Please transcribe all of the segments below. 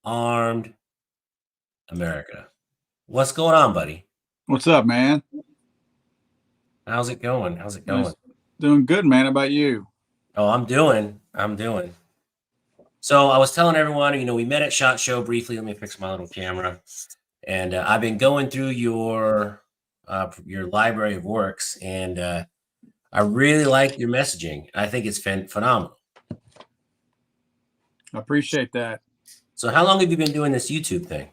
Armed America. What's going on, buddy? What's up, man? How's it going? How's it going? Nice. Doing good, man. How about you? Oh, I'm doing. So I was telling everyone, we met at SHOT Show briefly. Let me fix my little camera. And I've been going through your library of works, and I really like your messaging. I think it's phenomenal. I appreciate that. So how long have you been doing this YouTube thing?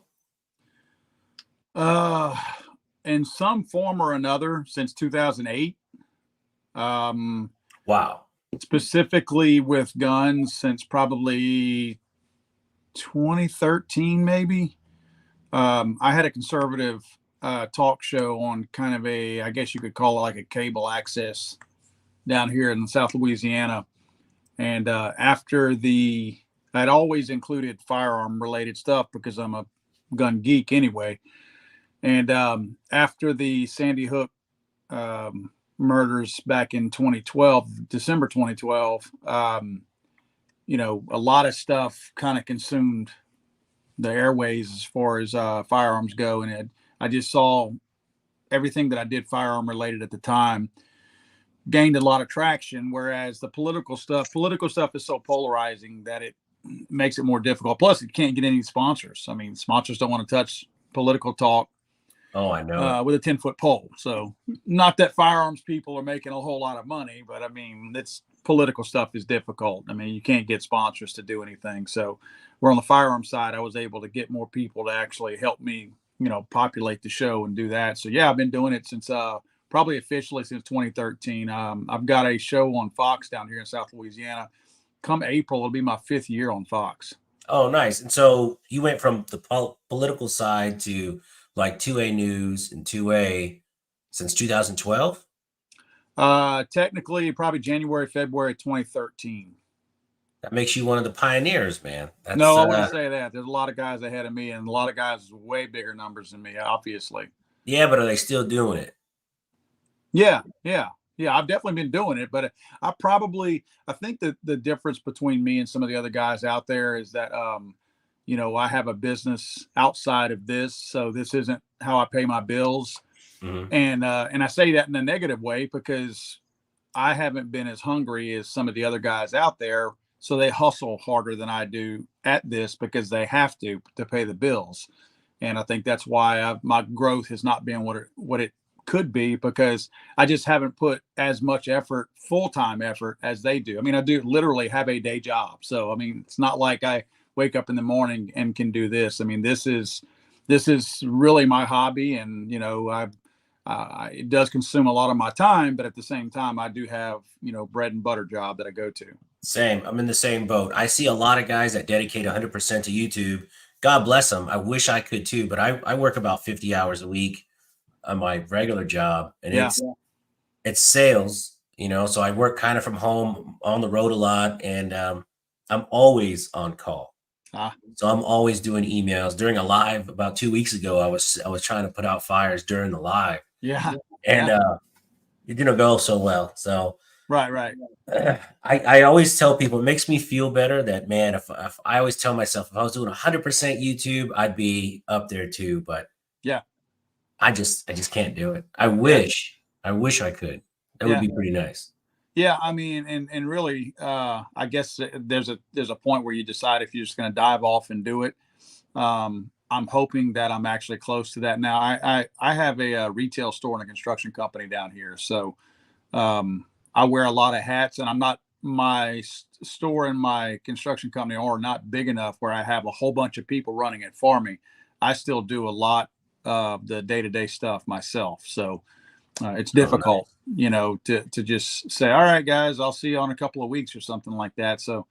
Uh, in some form or another since 2008. Wow. Specifically with guns since probably 2013, maybe. I had a conservative talk show on kind of I guess you could call it like a cable access down here in South Louisiana. And I'd always included firearm related stuff because I'm a gun geek anyway. And after the Sandy Hook murders back in 2012, December 2012, a lot of stuff kind of consumed the airways as far as firearms go. And I just saw everything that I did firearm related at the time gained a lot of traction, whereas the political stuff is so polarizing that it makes it more difficult. Plus, it can't get any sponsors. I mean, sponsors don't want to touch political talk. Oh, I know. With a 10-foot pole. So, not that firearms people are making a whole lot of money, but I mean, it's political stuff is difficult. I mean, you can't get sponsors to do anything. So, where on the firearm side, I was able to get more people to actually help me, populate the show and do that. So, yeah, I've been doing it since probably officially since 2013. I've got a show on Fox down here in South Louisiana. Come April, it'll be my 5th year on Fox. Oh, nice. And so you went from the political side to like 2A News and 2A since 2012? Technically, probably January, February 2013. That makes you one of the pioneers, man. No, I wouldn't say that. There's a lot of guys ahead of me and a lot of guys with way bigger numbers than me, obviously. Yeah, but are they still doing it? Yeah. I've definitely been doing it, but I think that the difference between me and some of the other guys out there is that, I have a business outside of this, so this isn't how I pay my bills. Mm-hmm. And I say that in a negative way because I haven't been as hungry as some of the other guys out there. So they hustle harder than I do at this because they have to pay the bills. And I think that's why my growth has not been what it could be, because I just haven't put as much effort, full-time effort, as they do. I mean, I do literally have a day job. So, I mean, it's not like I wake up in the morning and can do this. I mean, this is really my hobby. And, it does consume a lot of my time, but at the same time, I do have, bread and butter job that I go to. Same. I'm in the same boat. I see a lot of guys that dedicate 100% to YouTube. God bless them. I wish I could too, but I work about 50 hours a week on my regular job, and it's sales, so I work kind of from home, on the road a lot, and I'm always on call. So I'm always doing emails. During a live about 2 weeks ago, I was trying to put out fires during the live. Yeah. And it didn't go so well. So right. I always tell people, it makes me feel better that, man, if I always tell myself if I was doing 100% YouTube, I'd be up there too. But yeah, I just can't do it. I wish I could. That would be pretty nice. Yeah, I mean, and really, I guess there's a point where you decide if you're just going to dive off and do it. I'm hoping that I'm actually close to that now. I have a retail store and a construction company down here, so I wear a lot of hats, and my store and my construction company are not big enough where I have a whole bunch of people running it for me. I still do a lot of the day-to-day stuff myself, so it's difficult, to just say, all right, guys, I'll see you on a couple of weeks or something like that. So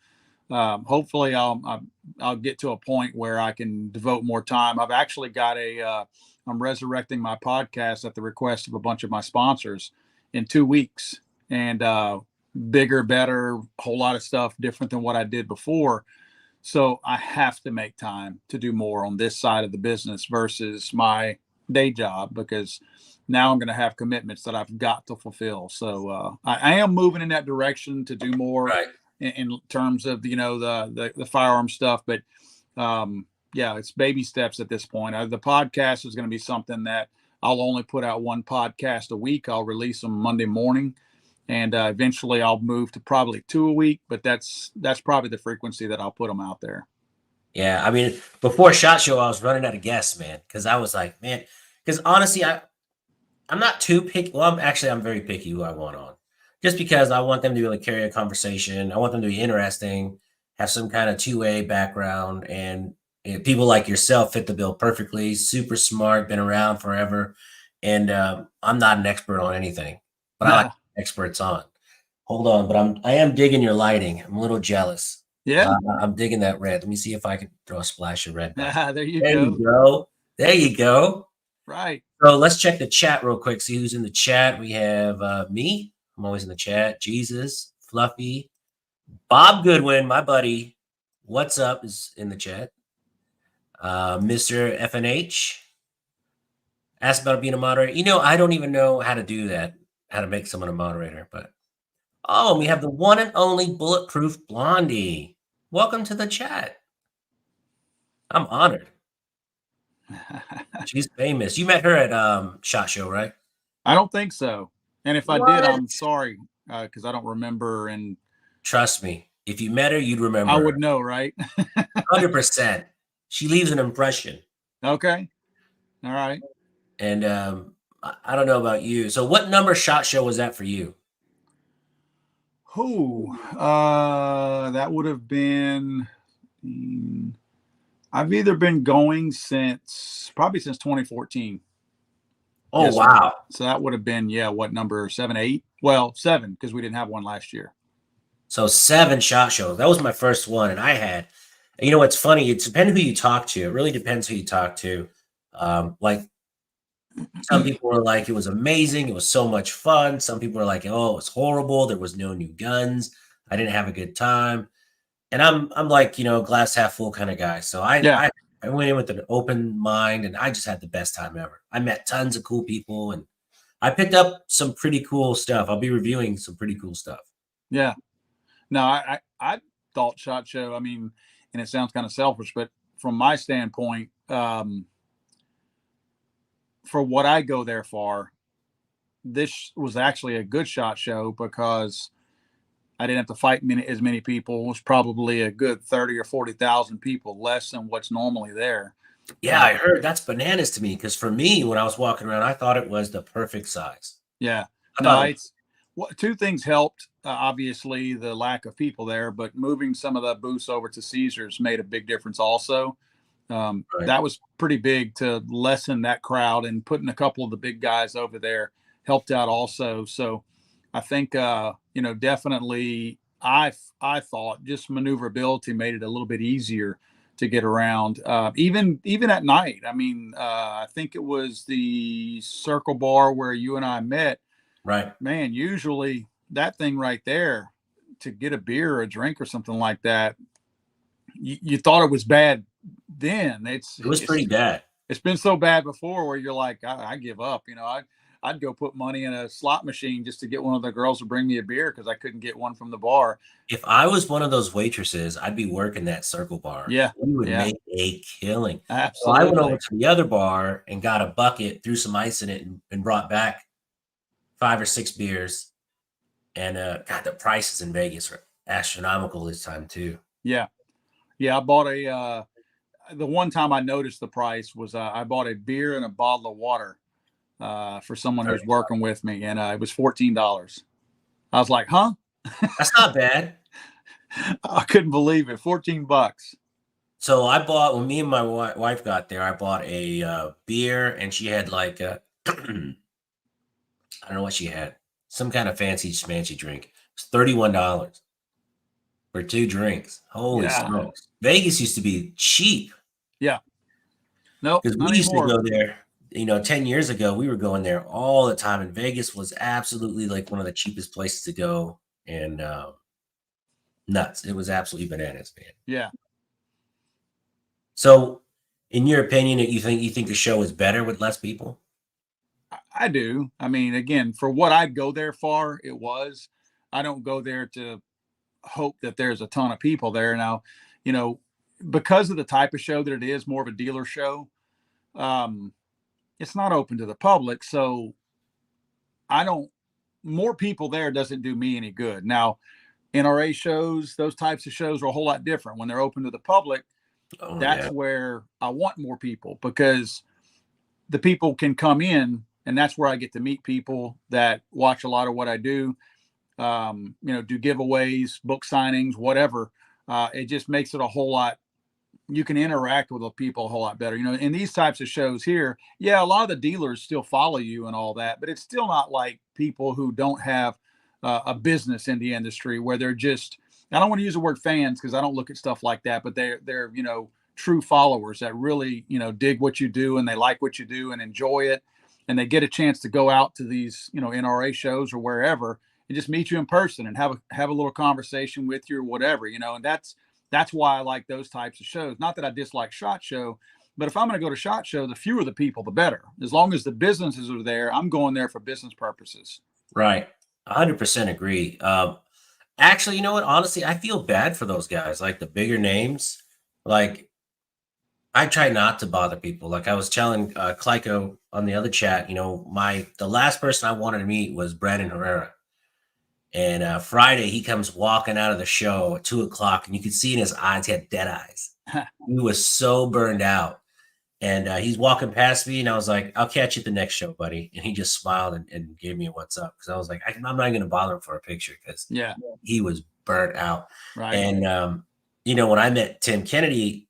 hopefully I'll get to a point where I can devote more time. I've actually got I'm resurrecting my podcast at the request of a bunch of my sponsors in 2 weeks, and bigger, better, whole lot of stuff different than what I did before. So I have to make time to do more on this side of the business versus my day job, because now I'm going to have commitments that I've got to fulfill. So I am moving in that direction to do more in terms of, the firearm stuff. But yeah, it's baby steps at this point. The podcast is going to be something that I'll only put out one podcast a week. I'll release them Monday morning, and eventually I'll move to probably two a week. But that's probably the frequency that I'll put them out there. Yeah, I mean, before SHOT Show, I was running out of guests, man, because I was like, man, because honestly, I'm not too picky. Well, I'm very picky who I want on, just because I want them to be able to carry a conversation. I want them to be interesting, have some kind of two-way background, and people like yourself fit the bill perfectly. Super smart, been around forever, and I'm not an expert on anything, but I like experts on. Hold on, but I am digging your lighting. I'm a little jealous. Yeah, I'm digging that red. Let me see if I can throw a splash of red back. there you There go. you go. There you go. Right. So let's check the chat real quick. See who's in the chat. We have me. I'm always in the chat. Jesus, Fluffy, Bob Goodwin, my buddy. What's up is in the chat. Mr. FNH asked about being a moderator. You know, I don't even know how to do that, how to make someone a moderator. But we have the one and only Bulletproof Blondie. Welcome to the chat. I'm honored. She's famous. You met her at SHOT Show, right? I don't think so. And if I did, I'm sorry, because I don't remember. And trust me, if you met her, you'd remember. I would know, right? 100%. She leaves an impression. Okay. All right. And I don't know about you. So what number SHOT Show was that for you? That would have been, I've either been going probably since 2014. Oh, yes, wow. So that would have been, what number? 7, 8? Well, 7, because we didn't have one last year. So 7 SHOT Shows. That was my first one. And I had, you know, what's funny, it depends who you talk to. It really depends who you talk to. Like some people were like, it was amazing. It was so much fun. Some people were like, oh, it was horrible. There was no new guns. I didn't have a good time. And I'm like, you know, glass half full kind of guy. So I went in with an open mind and I just had the best time ever. I met tons of cool people and I picked up some pretty cool stuff. I'll be reviewing some pretty cool stuff. Yeah. No, I thought SHOT Show, I mean, and it sounds kind of selfish, but from my standpoint, for what I go there for, this was actually a good SHOT Show because I didn't have to fight as many people. It was probably a good 30 or 40,000 people, less than what's normally there. Yeah, I heard that's bananas to me because for me, when I was walking around, I thought it was the perfect size. Yeah. No, two things helped. Obviously, the lack of people there, but moving some of the booths over to Caesars made a big difference also. Right. That was pretty big to lessen that crowd, and putting a couple of the big guys over there helped out also. So I think, definitely I thought just maneuverability made it a little bit easier to get around, even at night. I mean, I think it was the Circle Bar where you and I met. Right. Man, usually that thing right there, to get a beer or a drink or something like that, you thought it was bad then. It was pretty bad. It's been so bad before where you're like, I give up. You know, I'd go put money in a slot machine just to get one of the girls to bring me a beer because I couldn't get one from the bar. If I was one of those waitresses, I'd be working that Circle Bar. Yeah. We would make a killing. Absolutely. So I went over to the other bar and got a bucket, threw some ice in it, and brought back 5 or 6 beers. And God, the prices in Vegas are astronomical this time too. Yeah. Yeah. I bought the one time I noticed the price was I bought a beer and a bottle of water for someone who's working with me, and it was $14. I was like, huh? That's not bad. I couldn't believe it. $14. So I bought, when me and my wife got there, I bought a beer, and she had like I don't know what she had, some kind of fancy schmancy drink. It was $31 for 2 drinks. Holy smokes! Vegas used to be cheap. Yeah. No, because we used to go there. 10 years ago, we were going there all the time, and Vegas was absolutely like one of the cheapest places to go, and nuts. It was absolutely bananas, man. Yeah. So, in your opinion, you think the show is better with less people? I do. I mean, again, for what I'd go there for, it was. I don't go there to hope that there's a ton of people there. Now, because of the type of show that it is, more of a dealer show, it's not open to the public. So more people there doesn't do me any good. Now, NRA shows, those types of shows are a whole lot different. When they're open to the public, that's where I want more people, because the people can come in, and that's where I get to meet people that watch a lot of what I do. Do giveaways, book signings, whatever. It just makes it a whole lot. You can interact with the people a whole lot better. In these types of shows here, a lot of the dealers still follow you and all that, but it's still not like people who don't have a business in the industry, where they're just, I don't want to use the word fans because I don't look at stuff like that, but they're true followers that really, dig what you do, and they like what you do and enjoy it. And they get a chance to go out to these, NRA shows or wherever, and just meet you in person and have a little conversation with you or whatever, and that's why I like those types of shows. Not that I dislike SHOT Show, but if I'm going to go to SHOT Show, the fewer the people, the better. As long as the businesses are there, I'm going there for business purposes. Right. 100% agree. Actually, you know what? Honestly, I feel bad for those guys, like the bigger names. Like, I try not to bother people. Like I was telling Clyco on the other chat, the last person I wanted to meet was Brandon Herrera. And Friday, he comes walking out of the show at 2:00, and you could see in his eyes, he had dead eyes. He was so burned out. And he's walking past me, and I was like, I'll catch you at the next show, buddy. And he just smiled and gave me a what's up. Because I was like, I'm not going to bother him for a picture, because he was burnt out. Right. And, when I met Tim Kennedy,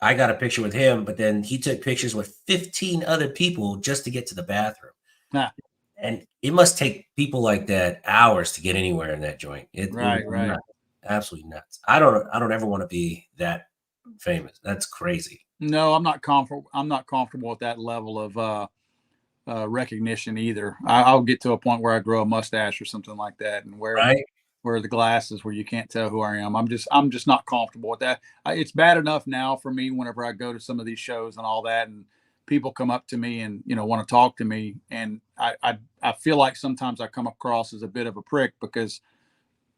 I got a picture with him, but then he took pictures with 15 other people just to get to the bathroom. And it must take people like that hours to get anywhere in that joint. Right. Nuts. Absolutely nuts. I don't ever want to be that famous. That's crazy. No, I'm not comfortable. I'm not comfortable with that level of recognition either. I'll get to a point where I grow a mustache or something like that, and wear the glasses where you can't tell who I am. I'm just not comfortable with that. It's bad enough now for me whenever I go to some of these shows and all that, and people come up to me and want to talk to me, and I feel like sometimes I come across as a bit of a prick, because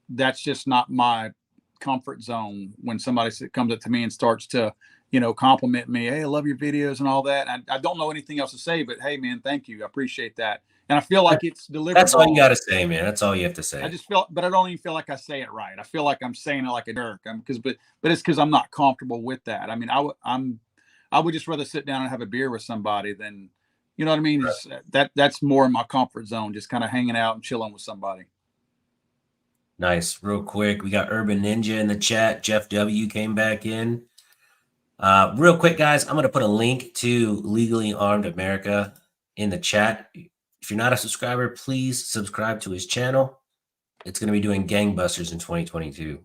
that's just not my comfort zone. When somebody comes up to me and starts to compliment me, hey, I love your videos and all that, I don't know anything else to say, but hey man, thank you, I appreciate that. And I feel like it's delivered. That's all you got to say, man. That's all you have to say. I just feel, but I don't even feel like I say it right. I feel like I'm saying it like a jerk, but it's because I'm not comfortable with that. I mean, I would just rather sit down and have a beer with somebody than, you know what I mean? Right. That's more in my comfort zone, just kind of hanging out and chilling with somebody. Nice. Real quick, we got Urban Ninja in the chat. Jeff W came back in. Real quick, guys, I'm going to put a link to Legally Armed America in the chat. If you're not a subscriber, please subscribe to his channel. It's going to be doing gangbusters in 2022.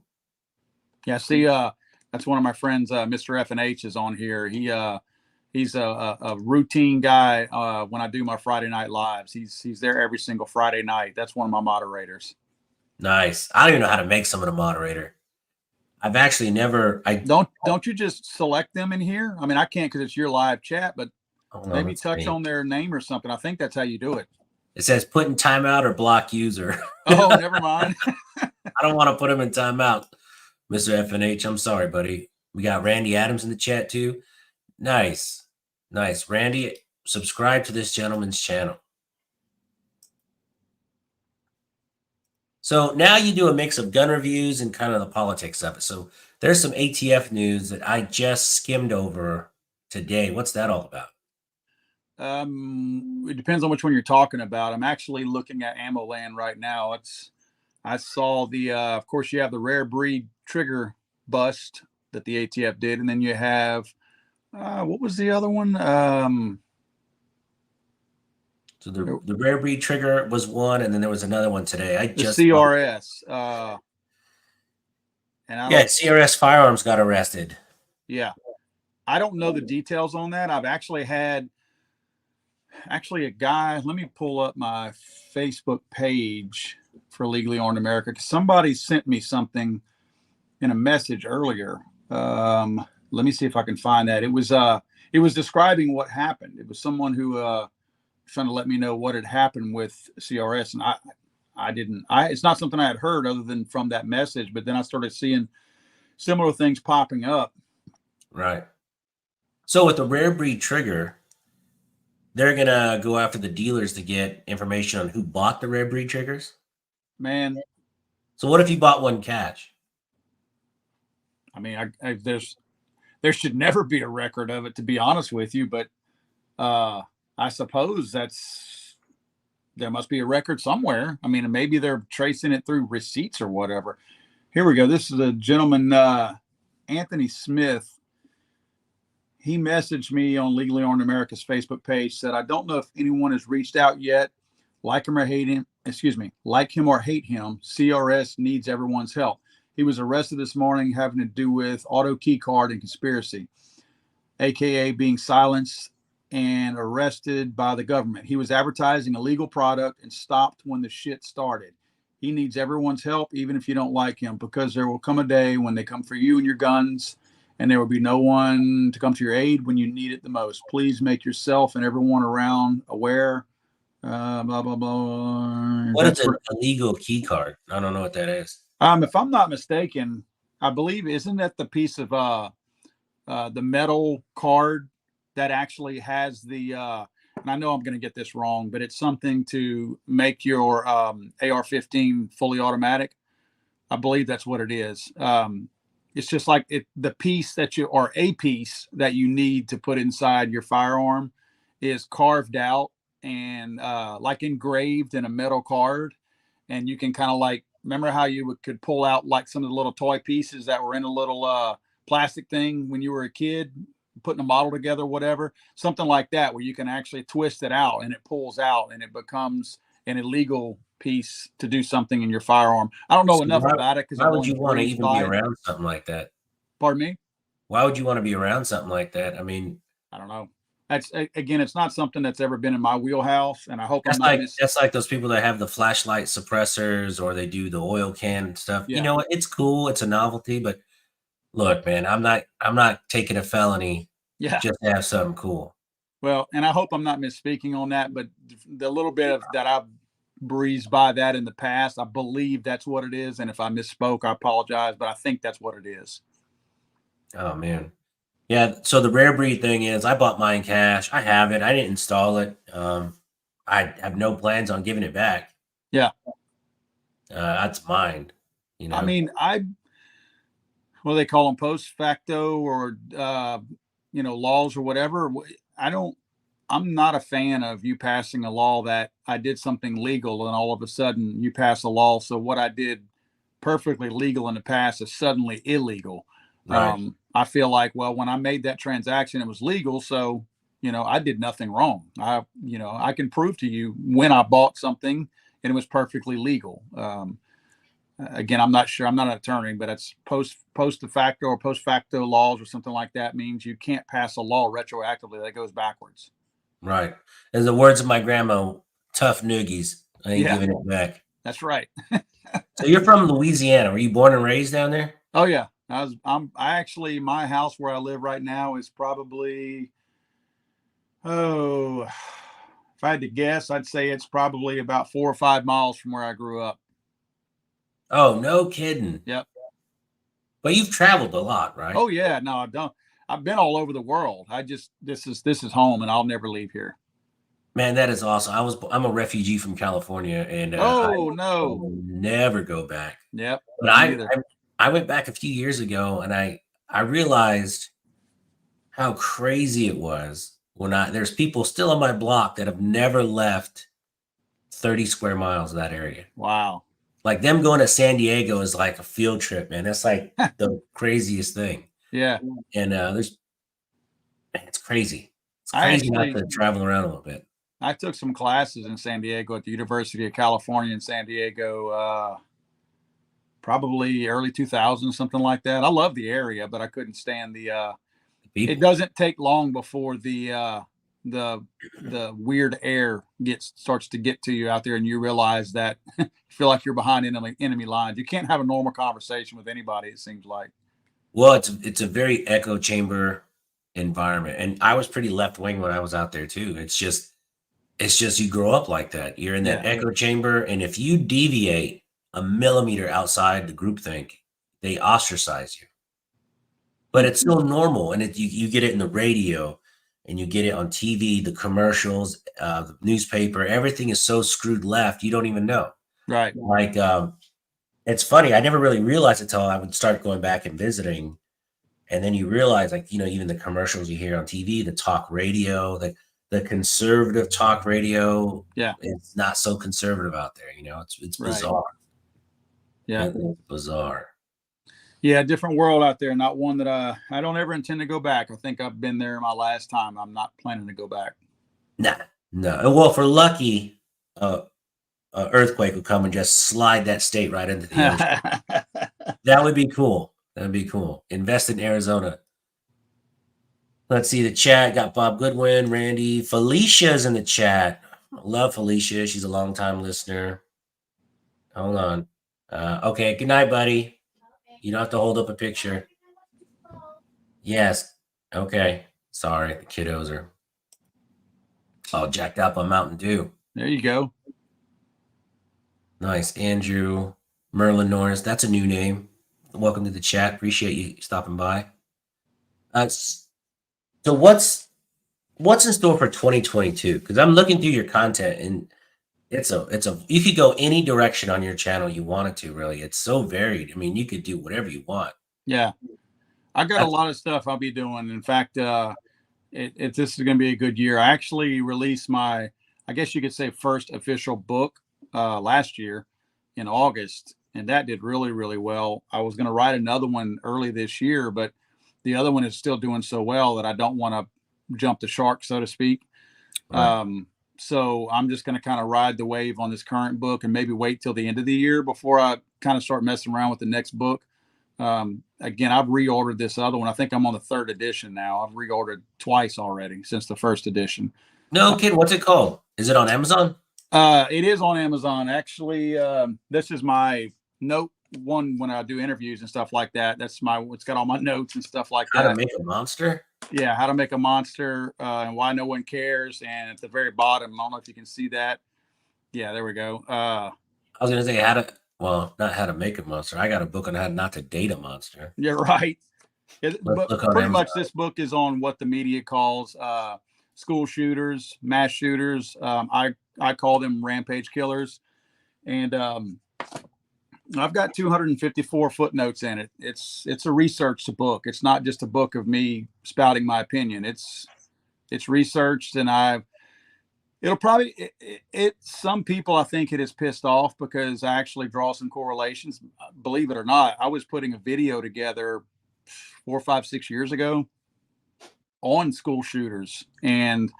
Yeah, see, that's one of my friends, Mr. F&H is on here. He's a routine guy when I do my Friday night lives. He's there every single Friday night. That's one of my moderators. Nice. I don't even know how to make someone a moderator. I've actually never. Don't you just select them in here? I mean, I can't because it's your live chat, but maybe touch on their name or something. I think that's how you do it. It says put in timeout or block user. Oh, never mind. I don't want to put him in timeout, Mr. F&H. I'm sorry, buddy. We got Randy Adams in the chat too. Nice. Randy, subscribe to this gentleman's channel. So now you do a mix of gun reviews and kind of the politics of it. So there's some ATF news that I just skimmed over today. What's that all about? It depends on which one you're talking about. I'm actually looking at AmmoLand right now. I saw of course you have the rare breed trigger bust that the ATF did. And then you have, what was the other one? So the rare breed trigger was one, and then there was another one today. The CRS. CRS Firearms got arrested. Yeah. I don't know the details on that. I've actually had a guy, let me pull up my Facebook page for Legally Armed America, because somebody sent me something in a message earlier. Let me see if I can find that. It was describing what happened. It was someone who trying to let me know what had happened with CRS, and it's not something I had heard other than from that message. But then I started seeing similar things popping up, Right. So with the rare breed trigger, they're gonna go after the dealers to get information on who bought the rare breed triggers. Man, So what if you bought one cash? I mean, there should never be a record of it, to be honest with you. But I suppose there must be a record somewhere. I mean, maybe they're tracing it through receipts or whatever. Here we go. This is a gentleman, Anthony Smith. He messaged me on Legally Armed America's Facebook page, said, I don't know if anyone has reached out yet. Like him or hate him, like him or hate him, CRS needs everyone's help. He was arrested this morning having to do with auto key card and conspiracy, aka being silenced and arrested by the government. He was advertising a legal product and stopped when the shit started. He needs everyone's help, even if you don't like him, because there will come a day when they come for you and your guns, and there will be no one to come to your aid when you need it the most. Please make yourself and everyone around aware. Blah, blah, blah. What is an illegal key card? I don't know what that is. If I'm not mistaken, I believe, isn't that the piece of the metal card that actually has the and I know I'm going to get this wrong, but it's something to make your AR-15 fully automatic. I believe that's what it is. It's just like the piece that you, or a piece that you need to put inside your firearm is carved out and like engraved in a metal card. And you can kind of like, remember how you could pull out like some of the little toy pieces that were in a little plastic thing when you were a kid, putting a model together, whatever, something like that, where you can actually twist it out and it pulls out and it becomes an illegal piece to do something in your firearm. I don't know enough about it. Why would you want to even be around something like that? Pardon me? Why would you want to be around something like that? I mean, I don't know. That's, again, it's not something that's ever been in my wheelhouse, and I hope that's like those people that have the flashlight suppressors, or they do the oil can stuff. Yeah. You know, it's cool, it's a novelty, but look, man, I'm not taking a felony just to have something cool. Well, and I hope I'm not misspeaking on that, but the little bit of that I've breezed by that in the past, I believe that's what it is. And if I misspoke, I apologize, but I think that's what it is. Oh man. Yeah, so the rare breed thing is I bought mine cash. I have it. I didn't install it. I have no plans on giving it back. Yeah. That's mine. You know, I mean, what do they call them, post facto or laws or whatever. I'm not a fan of you passing a law that I did something legal and all of a sudden you pass a law. So what I did perfectly legal in the past is suddenly illegal. Right. I feel like, well, when I made that transaction, it was legal. So, I did nothing wrong. I can prove to you when I bought something and it was perfectly legal. Again, I'm not sure. I'm not an attorney, but it's post facto or post facto laws or something like that means you can't pass a law retroactively that goes backwards. Right. In the words of my grandma, tough noogies. I ain't giving it back. That's right. So you're from Louisiana. Were you born and raised down there? Oh yeah. I actually, my house where I live right now is probably, if I had to guess, I'd say it's probably about 4 or 5 miles from where I grew up. Oh, no kidding. Yep. But you've traveled a lot, right? Oh yeah. No, I've been all over the world. This is home and I'll never leave here. Man, that is awesome. I'm a refugee from California and I will never go back. Yep. But I went back a few years ago and I realized how crazy it was when there's people still on my block that have never left 30 square miles of that area. Wow. Like them going to San Diego is like a field trip, man. That's like the craziest thing. Yeah. And it's crazy. It's crazy not to travel around a little bit. I took some classes in San Diego at the University of California in San Diego, probably early 2000s, something like that. I love the area, but I couldn't stand the it doesn't take long before the weird air starts to get to you out there and you realize that you feel like you're behind enemy lines. You can't have a normal conversation with anybody, it seems like. Well, it's a very echo chamber environment. And I was pretty left wing when I was out there too. It's just you grow up like that. You're in that echo chamber, and if you deviate a millimeter outside the groupthink, they ostracize you. but it's so normal, and you get it in the radio, and you get it on TV, the commercials, the newspaper. Everything is so screwed left, you don't even know. Right. Like, it's funny. I never really realized it until I would start going back and visiting, and then you realize, like, even the commercials you hear on TV, the talk radio, the conservative talk radio, Yeah, it's not so conservative out there. It's right. bizarre. Yeah, It's bizarre. Yeah, different world out there. Not one that I don't ever intend to go back. I think I've been there my last time. I'm not planning to go back. Nah, no. Well, if we're lucky, earthquake will come and just slide that state right into the ocean. That would be cool. That'd be cool. Invest in Arizona. Let's see the chat. Got Bob Goodwin, Randy, Felicia's in the chat. Love Felicia. She's a longtime listener. Hold on. Okay. Good night, buddy. You don't have to hold up a picture. Yes. Okay. Sorry. The kiddos are all jacked up on Mountain Dew. There you go. Nice. Andrew Merlin Norris. That's a new name. Welcome to the chat. Appreciate you stopping by. So what's in store for 2022? Because I'm looking through your content, and you could go any direction on your channel you wanted to, really. It's so varied. I mean, you could do whatever you want. Yeah. I got a lot of stuff I'll be doing. In fact, this is going to be a good year. I actually released my, I guess you could say, first official book last year in August, and that did really, really well. I was going to write another one early this year, but the other one is still doing so well that I don't want to jump the shark, so to speak. Right. So I'm just going to kind of ride the wave on this current book and maybe wait till the end of the year before I kind of start messing around with the next book. Again, I've reordered this other one. I think I'm on the 3rd edition now. I've reordered twice already since the 1st edition. No kidding. What's it called? Is it on Amazon? It is on Amazon. Actually, this is my note one when I do interviews and stuff like that. It's got all my notes and stuff like that. How to Make a Monster? Yeah, How to Make a Monster, and Why No One Cares. And at the very bottom, I don't know if you can see that. Yeah, there we go. I was going to say not How to Make a Monster. I got a book on how not to date a monster. You're right. But pretty much this book is on what the media calls school shooters, mass shooters. I call them rampage killers. And I've got 254 footnotes in it. It's a research book. It's not just a book of me spouting my opinion. It's researched, and some people, I think, it is pissed off because I actually draw some correlations. Believe it or not, I was putting a video together 4, 5, 6 years ago on school shooters and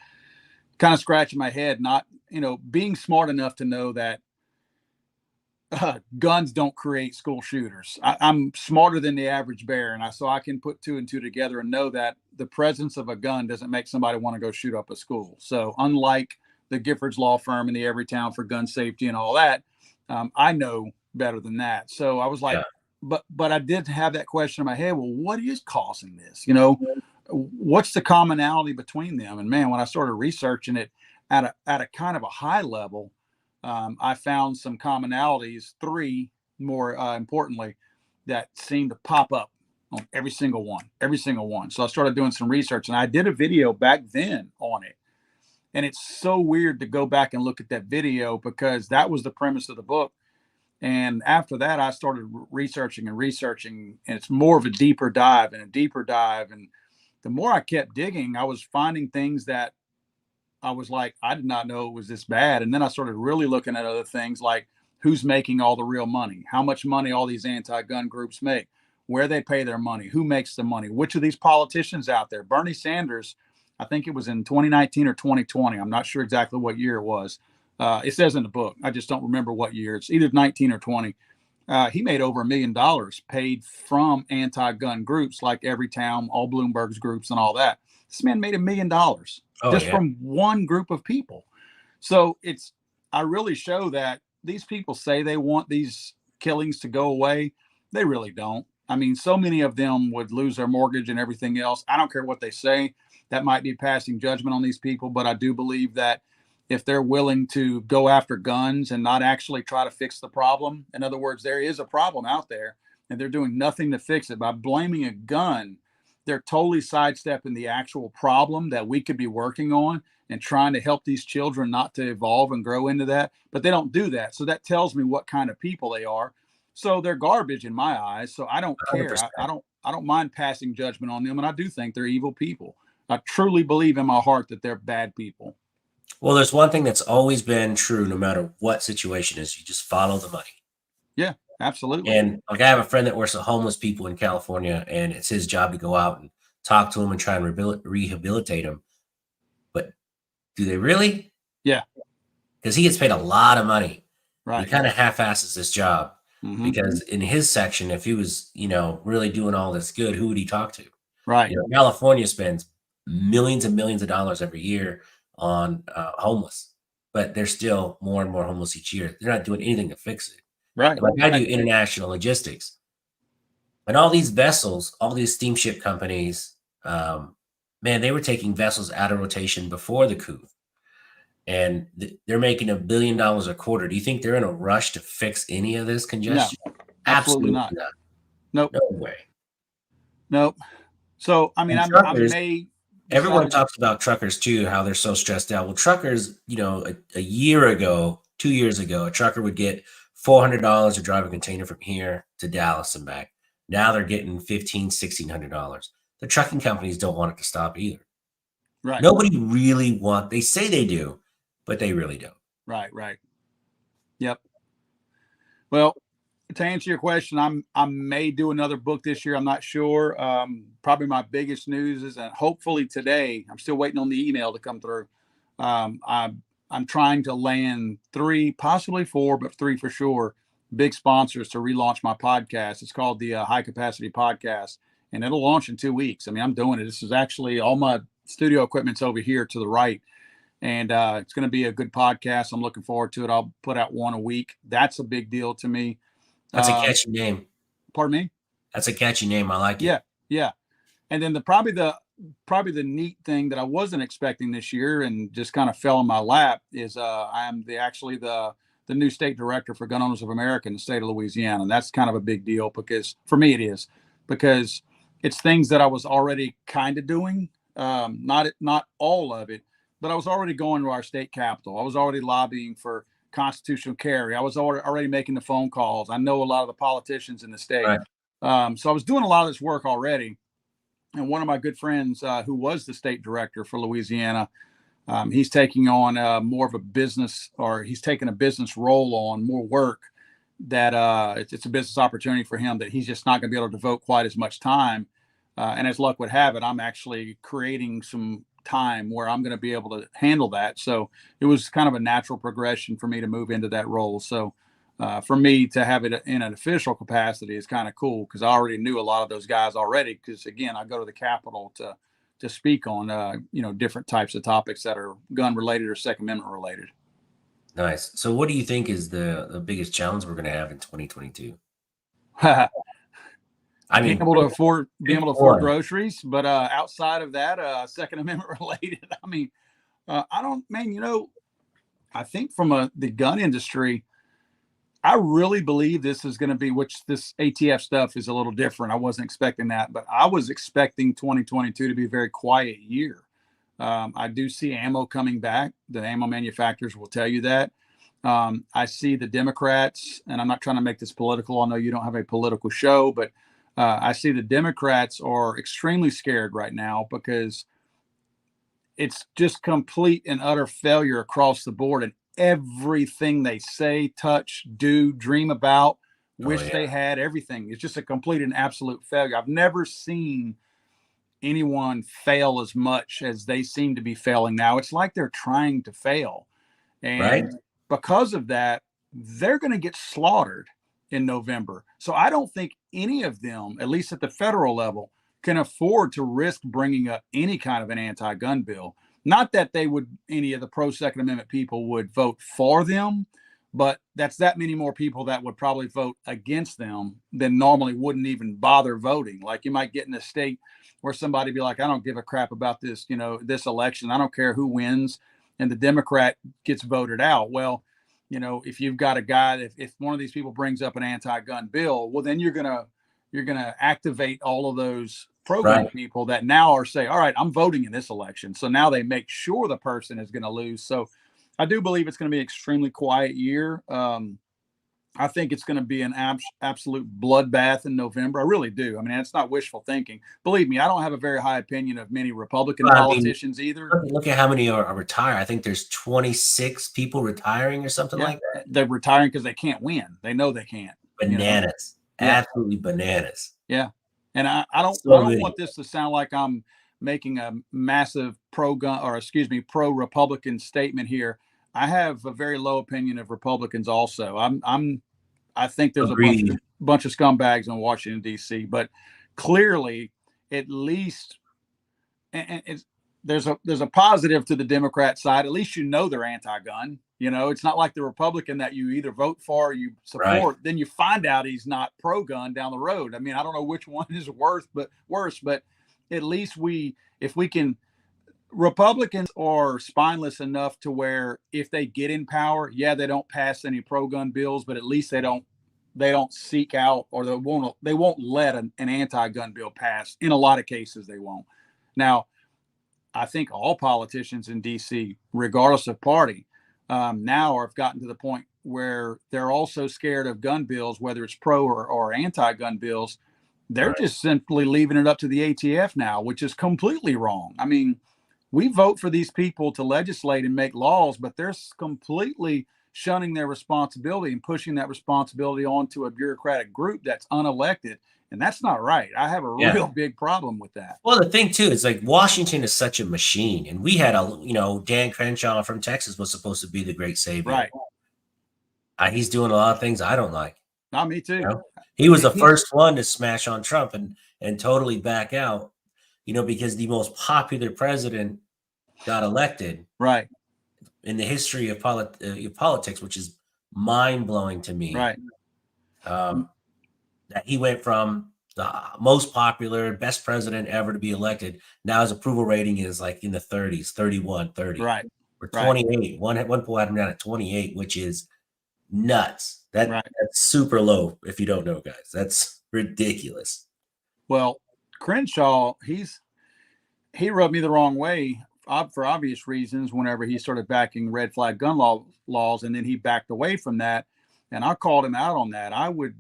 kind of scratching my head, not, being smart enough to know that guns don't create school shooters. I'm smarter than the average bear, and so I can put 2 and 2 together and know that the presence of a gun doesn't make somebody want to go shoot up a school. So unlike the Giffords Law Firm and the Everytown for gun safety and all that, I know better than that. So I was like, yeah. But I did have that question in my head. Well, what is causing this? What's the commonality between them? And man, when I started researching it at a kind of a high level, I found some commonalities, 3 more importantly, that seem to pop up on every single one. So I started doing some research, and I did a video back then on it. And it's so weird to go back and look at that video because that was the premise of the book. And after that, I started researching, and it's more of a deeper dive. And the more I kept digging, I was finding things that I was like, I did not know it was this bad. And then I started really looking at other things like who's making all the real money, how much money all these anti-gun groups make, where they pay their money, who makes the money, which of these politicians out there. Bernie Sanders, I think it was in 2019 or 2020. I'm not sure exactly what year it was. It says in the book. I just don't remember what year. It's either 19 or 20. He made over $1 million paid from anti-gun groups like Everytown, all Bloomberg's groups and all that. This man made $1 million from one group of people. So I really show that these people say they want these killings to go away. They really don't. I mean, so many of them would lose their mortgage and everything else. I don't care what they say. That might be passing judgment on these people, but I do believe that if they're willing to go after guns and not actually try to fix the problem, in other words, there is a problem out there and they're doing nothing to fix it by blaming a gun. they're totally sidestepping the actual problem that we could be working on and trying to help these children not to evolve and grow into that. But they don't do that. So that tells me what kind of people they are. So they're garbage in my eyes. So I don't care. 100%. I don't mind passing judgment on them. And I do think they're evil people. I truly believe in my heart that they're bad people. Well, there's one thing that's always been true, no matter what situation is, you just follow the money. Yeah, absolutely. And like I have a friend that works with homeless people in California, and it's his job to go out and talk to them and try and rehabilitate them. But do they really? Yeah. Because he gets paid a lot of money. Right. He kind of half-asses this job Mhm. because in his section, if he was, really doing all this good, who would he talk to? Right. California spends millions and millions of dollars every year on homeless, but there's still more and more homeless each year. They're not doing anything to fix it. Right. Like I do international logistics, and all these vessels, all these steamship companies, man, they were taking vessels out of rotation before the coup, and they're making $1 billion a quarter. Do you think they're in a rush to fix any of this congestion? No, absolutely not. Nope. No way. Nope. So, I mean, everyone talks about truckers too, how they're so stressed out. Well, truckers, a year ago, 2 years ago, a trucker would get $400 to drive a container from here to Dallas and back. Now they're getting $1,500, $1,600. The trucking companies don't want it to stop either. Right. Nobody really they say they do, but they really don't. Right. Yep. Well, to answer your question, I may do another book this year. I'm not sure. Probably my biggest news is, and hopefully today, I'm still waiting on the email to come through. I'm trying to land 3, possibly 4, but 3 for sure, big sponsors to relaunch my podcast. It's called the High Capacity Podcast, and it'll launch in 2 weeks. I mean, I'm doing it. This is actually all my studio equipment's over here to the right. And it's going to be a good podcast. I'm looking forward to it. I'll put out 1 a week. That's a big deal to me. That's a catchy name. Pardon me? That's a catchy name. I like it. Yeah. And then probably the neat thing that I wasn't expecting this year and just kind of fell in my lap is I am actually the new state director for Gun Owners of America in the state of Louisiana. And that's kind of a big deal because for me it is, because it's things that I was already kind of doing, not all of it, but I was already going to our state capitol. I was already lobbying for constitutional carry. I was already making the phone calls. I know a lot of the politicians in the state. Right. So I was doing a lot of this work already. And one of my good friends who was the state director for Louisiana, he's taking on more of a business, or he's taking a business role on more work that it's a business opportunity for him that he's just not going to be able to devote quite as much time. And as luck would have it, I'm actually creating some time where I'm going to be able to handle that. So it was kind of a natural progression for me to move into that role. So for me to have it in an official capacity is kind of cool because I already knew a lot of those guys already. Because again, I go to the Capitol to speak on different types of topics that are gun related or Second Amendment related. Nice. So what do you think is the biggest challenge we're going to have in 2022? Being able to afford groceries, but outside of that, Second Amendment related. I mean, I think from the gun industry, I really believe this is going to be, which this ATF stuff is a little different. I wasn't expecting that, but I was expecting 2022 to be a very quiet year. I do see ammo coming back. The ammo manufacturers will tell you that. I see the Democrats, and I'm not trying to make this political. I know you don't have a political show, but I see the Democrats are extremely scared right now because it's just complete and utter failure across the board. And everything they say, touch, do, dream about, wish they had, everything. It's just a complete and absolute failure. I've never seen anyone fail as much as they seem to be failing now. It's like they're trying to fail. And because of that, they're going to get slaughtered in November. So I don't think any of them, at least at the federal level, can afford to risk bringing up any kind of an anti-gun bill. Not that any of the pro-Second Amendment people would vote for them, but that's that many more people that would probably vote against them than normally wouldn't even bother voting. Like you might get in a state where somebody be like, I don't give a crap about this, this election. I don't care who wins. And the Democrat gets voted out. Well, if you've got a guy that if one of these people brings up an anti-gun bill, well, then you're gonna activate all of those pro-gun people that now are saying, all right, I'm voting in this election. So now they make sure the person is going to lose. So I do believe it's going to be an extremely quiet year. I think it's going to be an absolute bloodbath in November. I really do. I mean, it's not wishful thinking. Believe me, I don't have a very high opinion of many Republican politicians either. Look at how many are retired. I think there's 26 people retiring or something like that. They're retiring because they can't win. They know they can't. Bananas. Absolutely bananas. Yeah. And I don't want this to sound like I'm making a massive pro-Republican statement here. I have a very low opinion of Republicans also. I think there's a bunch of scumbags in Washington, D.C., but clearly at least there's a positive to the Democrat side. At least they're anti-gun. It's not like the Republican that you either vote for or you support. Then you find out he's not pro-gun down the road. I mean, I don't know which one is worse, but at least if we can. Republicans are spineless enough to where if they get in power, they don't pass any pro-gun bills, but at least they don't seek out, or they won't let an anti-gun bill pass. In a lot of cases, they won't. Now, I think all politicians in DC, regardless of party, now have gotten to the point where they're also scared of gun bills, whether it's pro or anti-gun bills. They're just simply leaving it up to the ATF now, which is completely wrong. I mean, we vote for these people to legislate and make laws, but they're completely shunning their responsibility and pushing that responsibility onto a bureaucratic group that's unelected. And that's not right. I have a real big problem with that. Well, the thing too is, like, Washington is such a machine, and we had Dan Crenshaw from Texas was supposed to be the great savior. Right. He's doing a lot of things I don't like. Not me too. He was the first one to smash on Trump and totally back out, because the most popular president got elected in the history of politics, which is mind-blowing to me. That he went from the most popular, best president ever to be elected. Now his approval rating is like in the 30s, 31, 30. Right. Or 28. One poll had him down at 28, which is nuts. That's super low if you don't know, guys. That's ridiculous. Well, Crenshaw, he rubbed me the wrong way for obvious reasons whenever he started backing red flag gun laws, and then he backed away from that. And I called him out on that. I would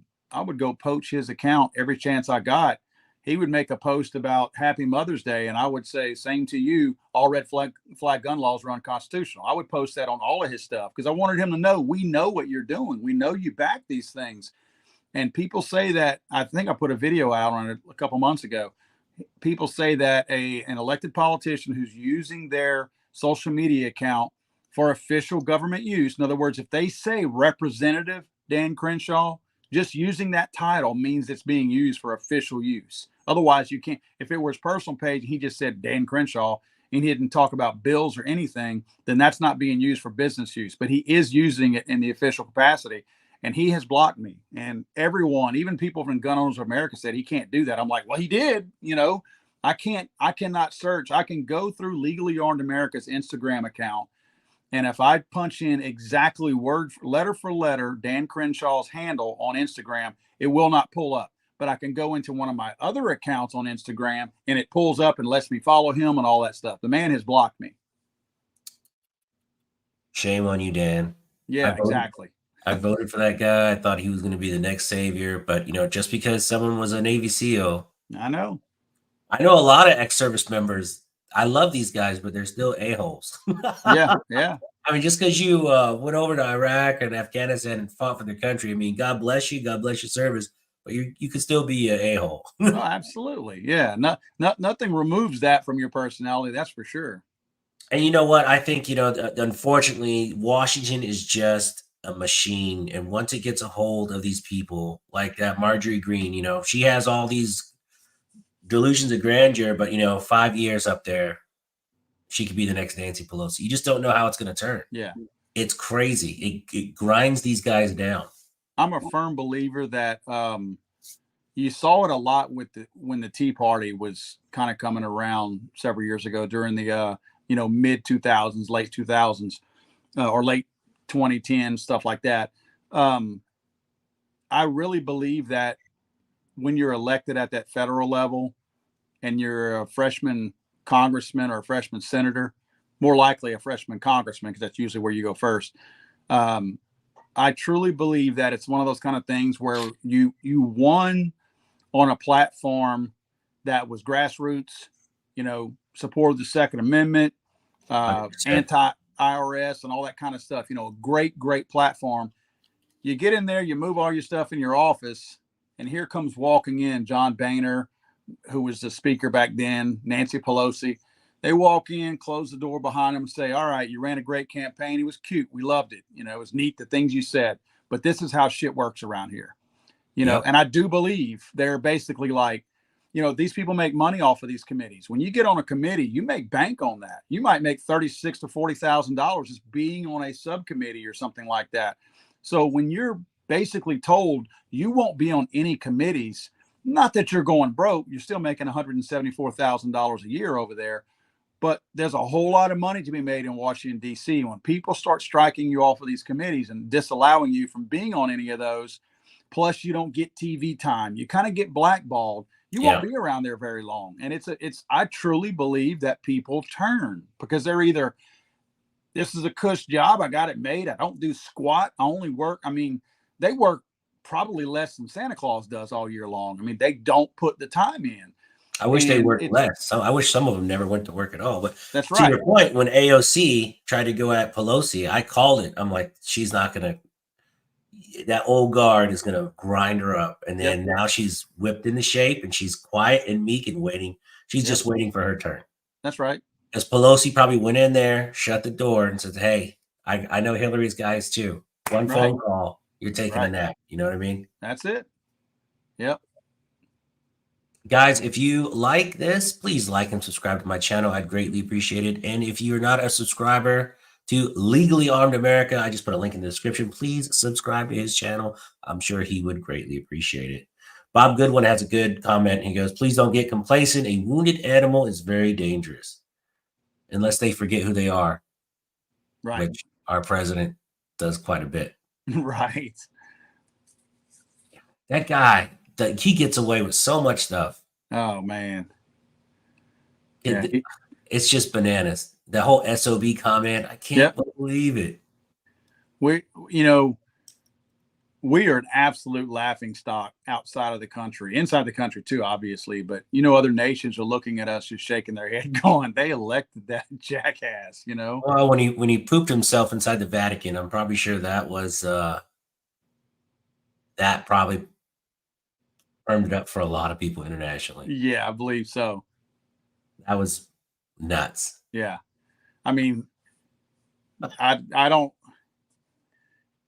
go poach his account every chance I got. He would make a post about Happy Mother's Day, and I would say, same to you, all red flag gun laws are unconstitutional. I would post that on all of his stuff because I wanted him to know, we know what you're doing. We know you back these things. And people say that, I think I put a video out on it a couple months ago. People say that an elected politician who's using their social media account for official government use, in other words, if they say Representative Dan Crenshaw, just using that title means it's being used for official use. Otherwise, you can't. If it were his personal page, he just said Dan Crenshaw, and he didn't talk about bills or anything, then that's not being used for business use. But he is using it in the official capacity, and he has blocked me. And everyone, even people from Gun Owners of America, said he can't do that. I'm like, well, he did. I cannot search. I can go through Legally Armed America's Instagram account, and if I punch in exactly letter for letter Dan Crenshaw's handle on Instagram, it will not pull up. But I can go into one of my other accounts on Instagram, and it pulls up and lets me follow him and all that stuff. The man has blocked me. Shame on you, Dan. Yeah, exactly. I voted for that guy. I thought he was going to be the next savior, but just because someone was a Navy SEAL. I know a lot of ex-service members. I love these guys, but they're still a-holes. Yeah. I mean, just because you went over to Iraq and Afghanistan and fought for the country, I mean, God bless you. God bless your service. But you could still be an a-hole. Oh, absolutely. Yeah. Nothing removes that from your personality. That's for sure. And you know what? I think, unfortunately, Washington is just a machine. And once it gets a hold of these people like that, Marjorie Greene, she has all these delusions of grandeur, but 5 years up there, she could be the next Nancy Pelosi. You just don't know how it's going to turn. Yeah. It's crazy. It grinds these guys down. I'm a firm believer that you saw it a lot when the Tea Party was kind of coming around several years ago during the mid 2000s, late 2000s, or late 2010, stuff like that. I really believe that when you're elected at that federal level, and you're a freshman congressman or a freshman senator, more likely a freshman congressman, because that's usually where you go first. I truly believe that it's one of those kind of things where you won on a platform that was grassroots, supported the Second Amendment, 100%. anti-IRS and all that kind of stuff. A great platform. You get in there, you move all your stuff in your office, and here comes walking in John Boehner, who was the speaker back then, Nancy Pelosi. They walk in, close the door behind them, and say, all right, you ran a great campaign. It was cute. We loved it. It was neat, the things you said. But this is how shit works around here. Yep. And I do believe they're basically like, these people make money off of these committees. When you get on a committee, you make bank on that. You might make $36,000 to $40,000 just being on a subcommittee or something like that. So when you're basically told you won't be on any committees, not that you're going broke, you're still making $174,000 a year over there. But there's a whole lot of money to be made in Washington, D.C. When people start striking you off of these committees and disallowing you from being on any of those, plus you don't get TV time, you kind of get blackballed. You won't be around there very long. And I truly believe that people turn because they're either, this is a cush job, I got it made, I don't do squat, I only work. I mean, they work probably less than Santa Claus does all year long. I mean, they don't put the time in. I wish they worked less. I wish some of them never went to work at all. But that's right. To your point, when AOC tried to go at Pelosi, I called it. I'm like, she's not going to, that old guard is going to grind her up. And then now she's whipped into shape and she's quiet and meek and waiting. She's just waiting for her turn. That's right. Because Pelosi probably went in there, shut the door and said, hey, I know Hillary's guys too. One phone call, you're taking a nap. You know what I mean? That's it. Yep. Guys, if you like this, please like and subscribe to my channel. I'd greatly appreciate it. And if you're not a subscriber to Legally Armed America, I just put a link in the description. Please subscribe to his channel. I'm sure he would greatly appreciate it. Bob Goodwin has a good comment. He goes, please don't get complacent. A wounded animal is very dangerous unless they forget who they are. Right. Which our president does quite a bit. Right. That guy, he gets away with so much stuff. Oh man. It's just bananas. The whole SOB comment, I can't believe it. We are an absolute laughing stock outside of the country, inside the country too, obviously. But other nations are looking at us just shaking their head, going, "They elected that jackass." Well, when he pooped himself inside the Vatican, I'm probably sure that was that probably firmed it up for a lot of people internationally. Yeah, I believe so. That was nuts. Yeah, I mean, I don't.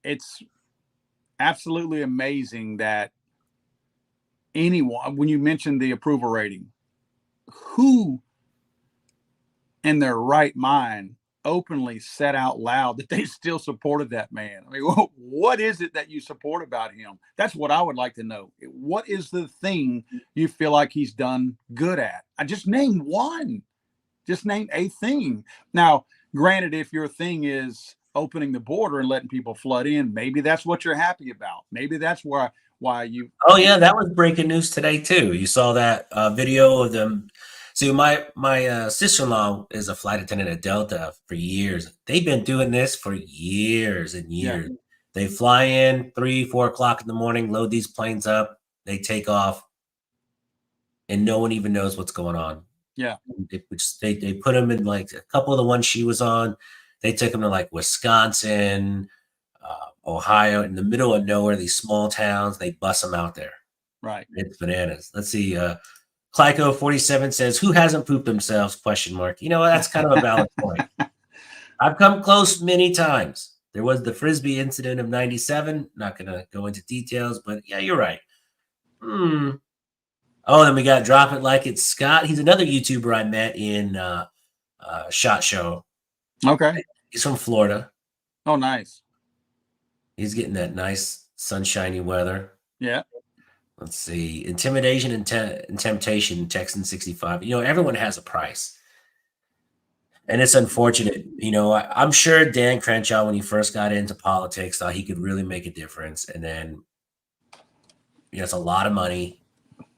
It's absolutely amazing that anyone, when you mentioned the approval rating, who in their right mind openly said out loud that they still supported that man? I mean, what is it that you support about him? That's what I would like to know. What is the thing you feel like he's done good at? I just name one. Just name a thing. Now, granted, if your thing is opening the border and letting people flood in, maybe that's what you're happy about. Maybe that's why you. Oh yeah, that was breaking news today too. You saw that video of them. See, my sister-in-law is a flight attendant at Delta for years. They've been doing this for years and years. Yeah. They fly in 3, 4 o'clock in the morning, load these planes up, they take off, and no one even knows what's going on. Yeah, they put them in, like a couple of the ones she was on. They took them to like Wisconsin, Ohio, in the middle of nowhere, these small towns. They bust them out there. Right. It's bananas. Let's see. Clyco 47 says, who hasn't pooped themselves? ? That's kind of a valid point. I've come close many times. There was the Frisbee incident of 97. Not going to go into details, but yeah, you're right. Oh, then we got Drop It Like It's Scott. He's another YouTuber I met in SHOT Show. Okay. He's from Florida. Oh, nice. He's getting that nice sunshiny weather. Yeah. Let's see. Intimidation and Temptation, Texan 65. Everyone has a price. And it's unfortunate. I'm sure Dan Crenshaw, when he first got into politics, thought he could really make a difference. And then, it's a lot of money.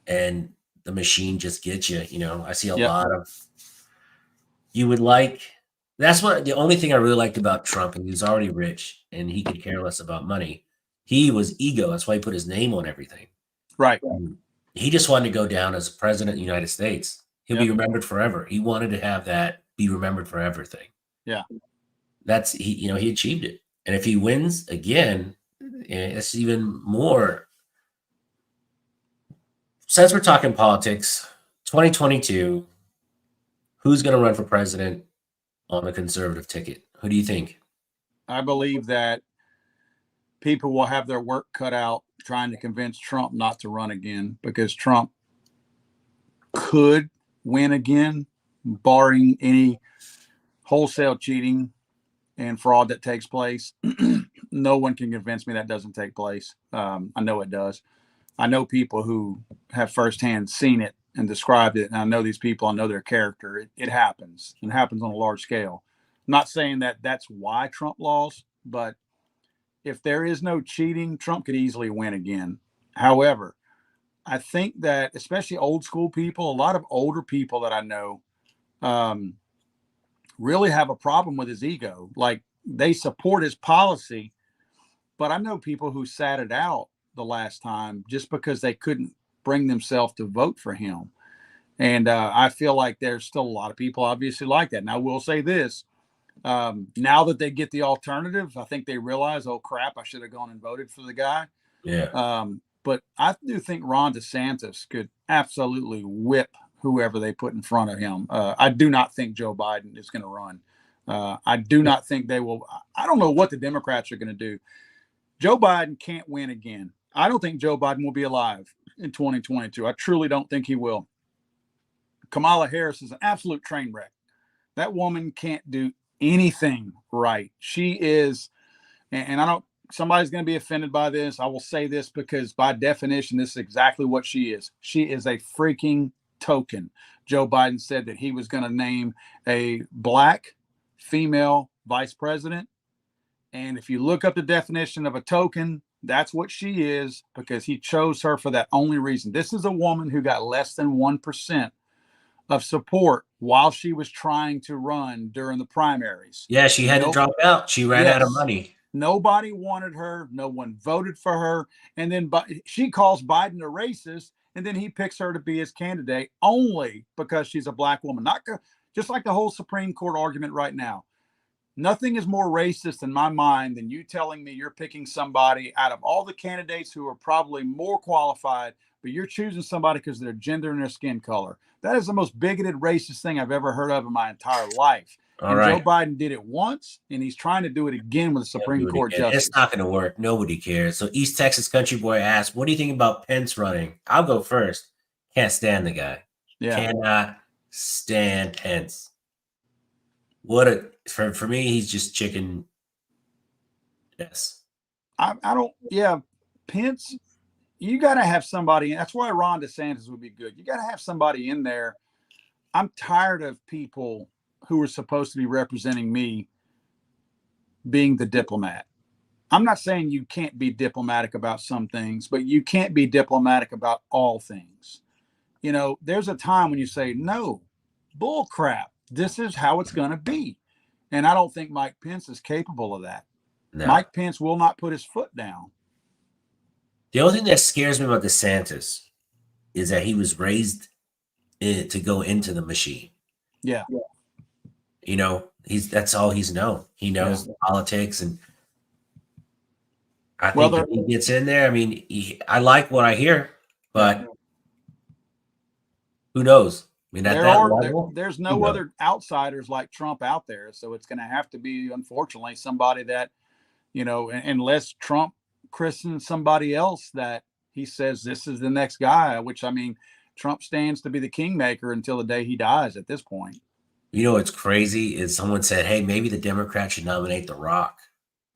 And the machine just gets you. You know, I see a Yep. lot of. You would like. That's what the only thing I really liked about Trump, and he was already rich, and he could care less about money. He was ego. That's why he put his name on everything. Right. He just wanted to go down as president of the United States. He'll be remembered forever. He wanted to have that be remembered for everything. Yeah. That's he achieved it. And if he wins again, it's even more. Since we're talking politics, 2022, who's going to run for president on the conservative ticket? Who do you think? I believe that people will have their work cut out trying to convince Trump not to run again, because Trump could win again, barring any wholesale cheating and fraud that takes place. No one can convince me that doesn't take place. I know it does. I know people who have firsthand seen it and described it, and I know these people. I know their character. It happens. It happens on a large scale. I'm not saying that that's why Trump lost, but if there is no cheating, Trump could easily win again. However, I think that especially old school people, a lot of older people that I know, really have a problem with his ego. Like, they support his policy, but I know people who sat it out the last time just because they couldn't bring themselves to vote for him. And I feel like there's still a lot of people obviously like that. And I will say this, now that they get the alternative, I think they realize, oh crap, I should have gone and voted for the guy. Yeah. But I do think Ron DeSantis could absolutely whip whoever they put in front of him. I do not think Joe Biden is going to run. I do not think they will. I don't know what the Democrats are going to do. Joe Biden can't win again. I don't think Joe Biden will be alive in 2022. I truly don't think he will. Kamala Harris is an absolute train wreck. That woman can't do anything right. She is, and I don't, somebody's going to be offended by this. I will say this because by definition, this is exactly what she is. She is a freaking token. Joe Biden said that he was going to name a black female vice president. And if you look up the definition of a token, that's what she is, because he chose her for that only reason. This is a woman who got less than 1% of support while she was trying to run during the primaries. Yeah, she had to drop out. She ran out of money. Nobody wanted her. No one voted for her. And then she calls Biden a racist, and then he picks her to be his candidate only because she's a black woman. Not just like the whole Supreme Court argument right now. Nothing is more racist in my mind than you telling me you're picking somebody out of all the candidates who are probably more qualified, but you're choosing somebody because of their gender and their skin color. That is the most bigoted, racist thing I've ever heard of in my entire life. Joe Biden did it once, and he's trying to do it again with the Supreme Court justice. It's not going to work. Nobody cares. So East Texas Country Boy asked, what do you think about Pence running? I'll go first. Can't stand the guy. Yeah. Cannot stand Pence. For me, he's just chicken. Yes. I don't, Pence, you got to have somebody. That's why Ron DeSantis would be good. You got to have somebody in there. I'm tired of people who are supposed to be representing me being the diplomat. I'm not saying you can't be diplomatic about some things, but you can't be diplomatic about all things. You know, there's a time when you say, no, bull crap. This is how it's going to be. And I don't think Mike Pence is capable of that. No. Mike Pence will not put his foot down. The only thing that scares me about DeSantis is that he was raised to go into the machine. Yeah. You know, that's all he's known. He knows politics, and I think if he gets in there, I mean, I like what I hear, but who knows? I mean, there's no other outsiders like Trump out there, so it's going to have to be, unfortunately, somebody that, you know, unless Trump christens somebody else that he says this is the next guy, which, I mean, Trump stands to be the kingmaker until the day he dies at this point. You know what's crazy is someone said, hey, maybe the Democrats should nominate The Rock.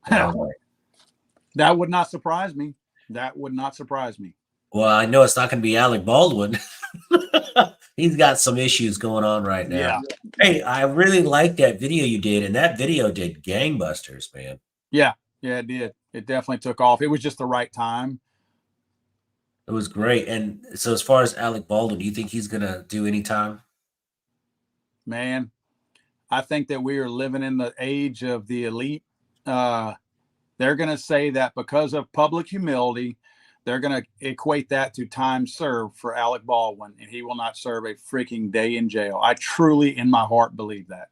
That would not surprise me. That would not surprise me. Well, I know it's not going to be Alec Baldwin. He's got some issues going on right now. Yeah. Hey, I really liked that video you did, and that video did gangbusters, man. Yeah, it did. It definitely took off. It was just the right time. It was great. And so, as far as Alec Baldwin, do you think he's gonna do any time? Man, I think that we are living in the age of the elite. Uh, they're going to say that because of public humility, they're going to equate that to time served for Alec Baldwin, and he will not serve a freaking day in jail. I truly, in my heart, believe that.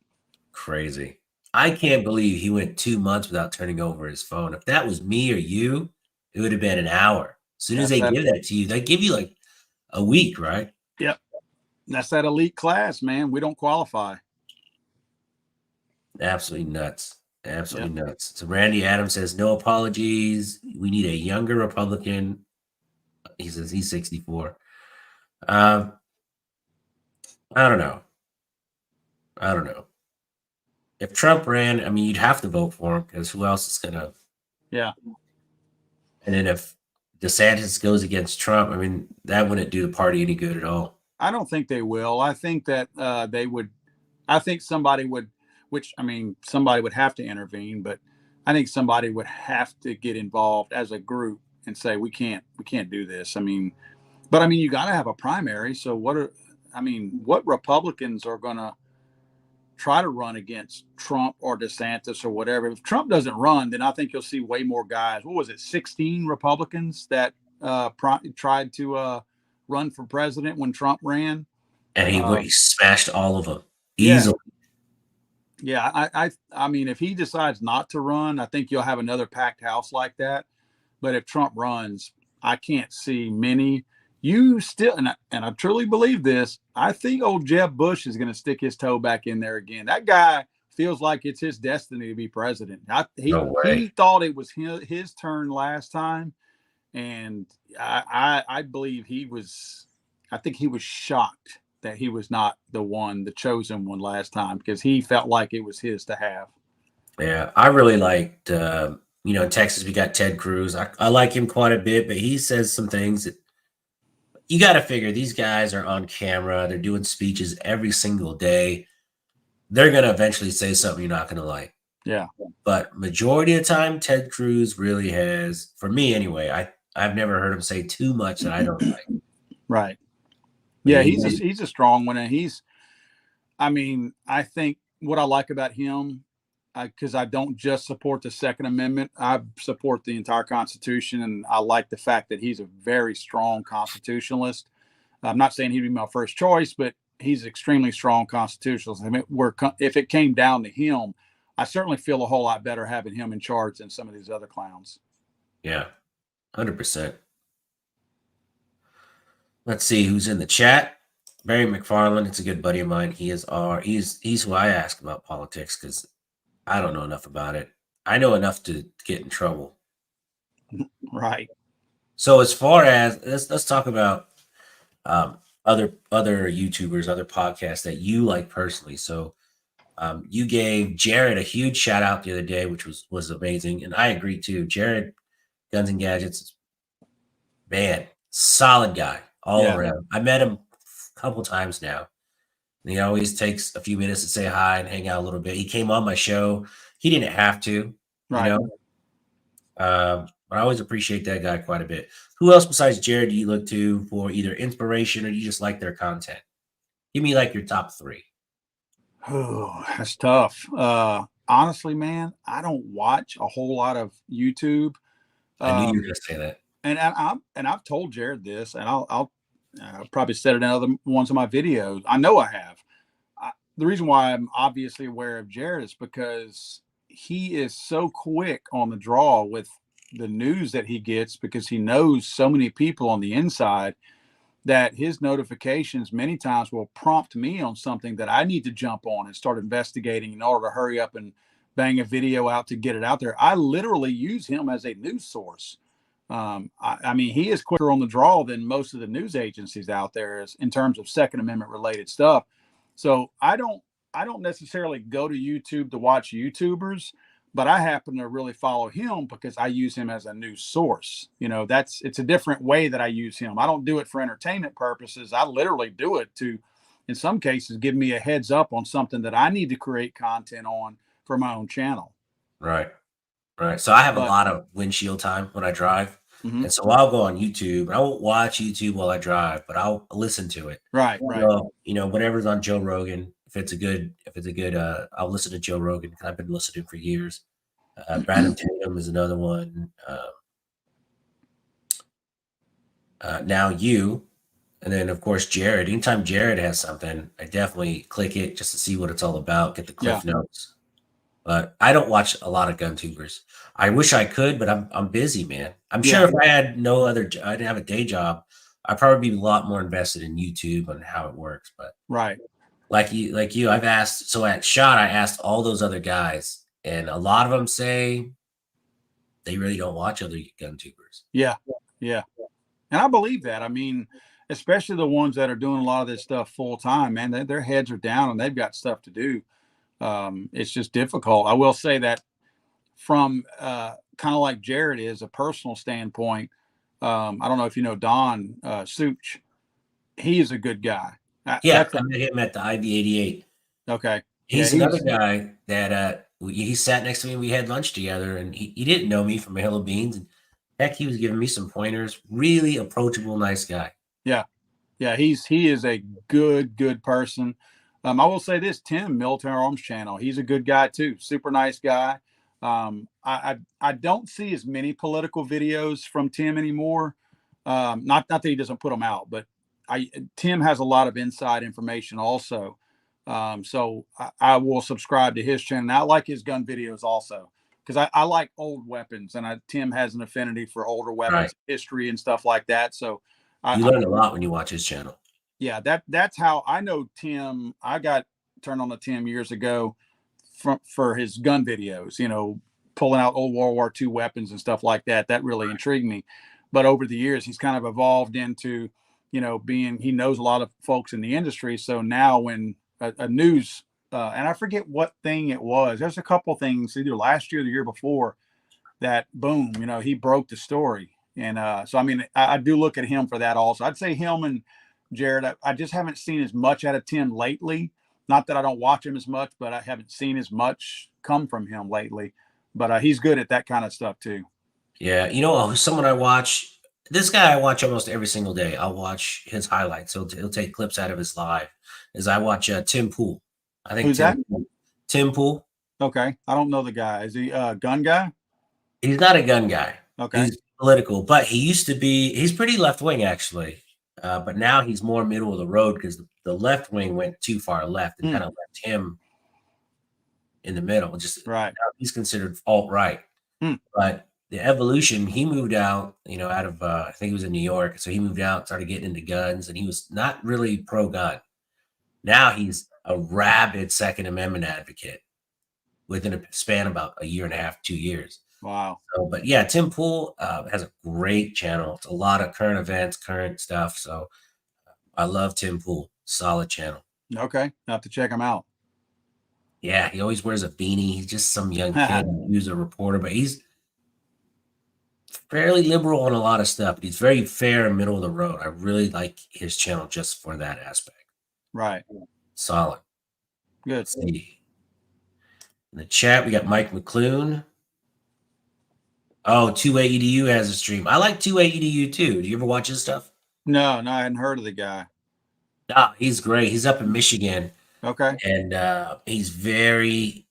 Crazy. I can't believe he went 2 months without turning over his phone. If that was me or you, it would have been an hour. As soon as That's they that. give that to you, they give you like a week, right? Yep. That's that elite class, man. We don't qualify. Absolutely nuts. Absolutely nuts. So Randy Adams says, no apologies. We need a younger Republican. He says he's 64. I don't know. I don't know. If Trump ran, I mean, you'd have to vote for him because who else is gonna? Yeah. And then if DeSantis goes against Trump, I mean, that wouldn't do the party any good at all. I don't think they will. I think that they would. I think somebody would, which I mean, somebody would have to intervene, but I think somebody would have to get involved as a group and say we can't do this. I mean, but I mean, you got to have a primary. So what Republicans are going to try to run against Trump or DeSantis or whatever? If Trump doesn't run, then I think you'll see way more guys. What was it, 16 Republicans that tried to run for president when Trump ran? And he smashed all of them Yeah. easily. Yeah, I mean, if he decides not to run, I think you'll have another packed house like that. But if Trump runs, I can't see many. You still, and I truly believe this. I think old Jeb Bush is going to stick his toe back in there again. That guy feels like it's his destiny to be president. No way. He thought it was his turn last time, and I believe he was. I think he was shocked that he was not the chosen one last time, because he felt like it was his to have. Yeah, I really liked, in Texas, we got Ted Cruz. I like him quite a bit, but he says some things that you got to figure these guys are on camera. They're doing speeches every single day. They're going to eventually say something you're not going to like. Yeah. But majority of the time, Ted Cruz really has, for me anyway, I've never heard him say too much that I don't like. Right. Yeah, he's a strong one, and I mean, I think what I like about him, because I don't just support the Second Amendment, I support the entire Constitution, and I like the fact that he's a very strong constitutionalist. I'm not saying he'd be my first choice, but he's extremely strong constitutionalist. I mean, if it came down to him, I certainly feel a whole lot better having him in charge than some of these other clowns. Yeah, 100%. Let's see who's in the chat. Barry McFarland, it's a good buddy of mine. He's who I ask about politics because I don't know enough about it. I know enough to get in trouble. Right. So as far as let's talk about other YouTubers, other podcasts that you like personally. So you gave Jared a huge shout out the other day, which was amazing, and I agree too. Jared, Guns and Gadgets, man, solid guy all around. I met him a couple times now. And he always takes a few minutes to say hi and hang out a little bit. He came on my show. He didn't have to, Right. But I always appreciate that guy quite a bit. Who else besides Jared do you look to for either inspiration or you just like their content? Give me like your top 3. Oh, that's tough. Honestly, man, I don't watch a whole lot of YouTube. I knew you were going to say that. And I've told Jared this, and I'll probably said it in other ones of my videos. I know I have. The reason why I'm obviously aware of Jared is because he is so quick on the draw with the news that he gets, because he knows so many people on the inside that his notifications many times will prompt me on something that I need to jump on and start investigating in order to hurry up and bang a video out to get it out there. I literally use him as a news source. I mean, he is quicker on the draw than most of the news agencies out there in terms of Second Amendment related stuff. So I don't necessarily go to YouTube to watch YouTubers, but I happen to really follow him because I use him as a news source. It's a different way that I use him. I don't do it for entertainment purposes. I literally do it to, in some cases, give me a heads up on something that I need to create content on for my own channel. Right. So I have a lot of windshield time when I drive. Mhm. And so I'll go on YouTube. I won't watch YouTube while I drive, but I'll listen to it. Right. Whatever's on Joe Rogan. If it's a good, I'll listen to Joe Rogan. I've been listening for years. Brandon Tatum is another one. Now you, and then of course Jared. Anytime Jared has something, I definitely click it just to see what it's all about, get the cliff notes. But I don't watch a lot of gun tubers. I wish I could, but I'm busy, man. I'm sure if I had I didn't have a day job, I'd probably be a lot more invested in YouTube and how it works. But like you, I've asked. So at SHOT, I asked all those other guys, and a lot of them say they really don't watch other gun tubers. Yeah. And I believe that. I mean, especially the ones that are doing a lot of this stuff full time, man, their heads are down and they've got stuff to do. It's just difficult. I will say that from kind of like Jared is, a personal standpoint. I don't know if you know Don Such. He is a good guy. I met him at the IV-88. Okay. He's another guy that he sat next to me. We had lunch together, and he didn't know me from a hill of beans. And heck, he was giving me some pointers. Really approachable, nice guy. Yeah. He is a good person. I will say this: Tim, Military Arms Channel. He's a good guy too. Super nice guy. I don't see as many political videos from Tim anymore. Not that he doesn't put them out, but Tim has a lot of inside information also. So I will subscribe to his channel. And I like his gun videos also, because I like old weapons, and Tim has an affinity for older weapons, history and stuff like that. So you learn a lot when you watch his channel. Yeah, that's how I know Tim. I got turned on to Tim years ago for his gun videos, pulling out old World War II weapons and stuff like that. That really intrigued me. But over the years, he's kind of evolved into, he knows a lot of folks in the industry. So now when a news, and I forget what thing it was, there's a couple things either last year or the year before that, boom, he broke the story. And so, I mean, I do look at him for that also. I'd say him and Jared, I just haven't seen as much out of Tim lately. Not that I don't watch him as much, but I haven't seen as much come from him lately. But he's good at that kind of stuff too. Yeah, someone I watch. This guy I watch almost every single day. I'll watch his highlights. He'll take clips out of his live. As I watch Tim Pool. I think Tim Pool. Okay, I don't know the guy. Is he a gun guy? He's not a gun guy. Okay, he's political, but he used to be. He's pretty left wing actually. But now he's more middle of the road because the left wing went too far left and kind of left him in the middle. Just right. Now he's considered alt-right. But the evolution, he moved out, out of, I think he was in New York. So he moved out, started getting into guns, and he was not really pro-gun. Now he's a rabid Second Amendment advocate within a span of about a year and a half, 2 years. Wow. So, but yeah, Tim Pool has a great channel. It's a lot of current events, current stuff. So I love Tim Pool. Solid channel. Okay. I'll have to check him out. Yeah, he always wears a beanie. He's just some young kid who's a reporter, but he's fairly liberal on a lot of stuff. But he's very fair and middle of the road. I really like his channel just for that aspect. Right. Solid. Good. Let's see. In the chat, we got Mike McClune. Oh, 2A EDU has a stream. I like 2A EDU too. Do you ever watch his stuff? No, I hadn't heard of the guy. He's great. He's up in Michigan. Okay. And he's the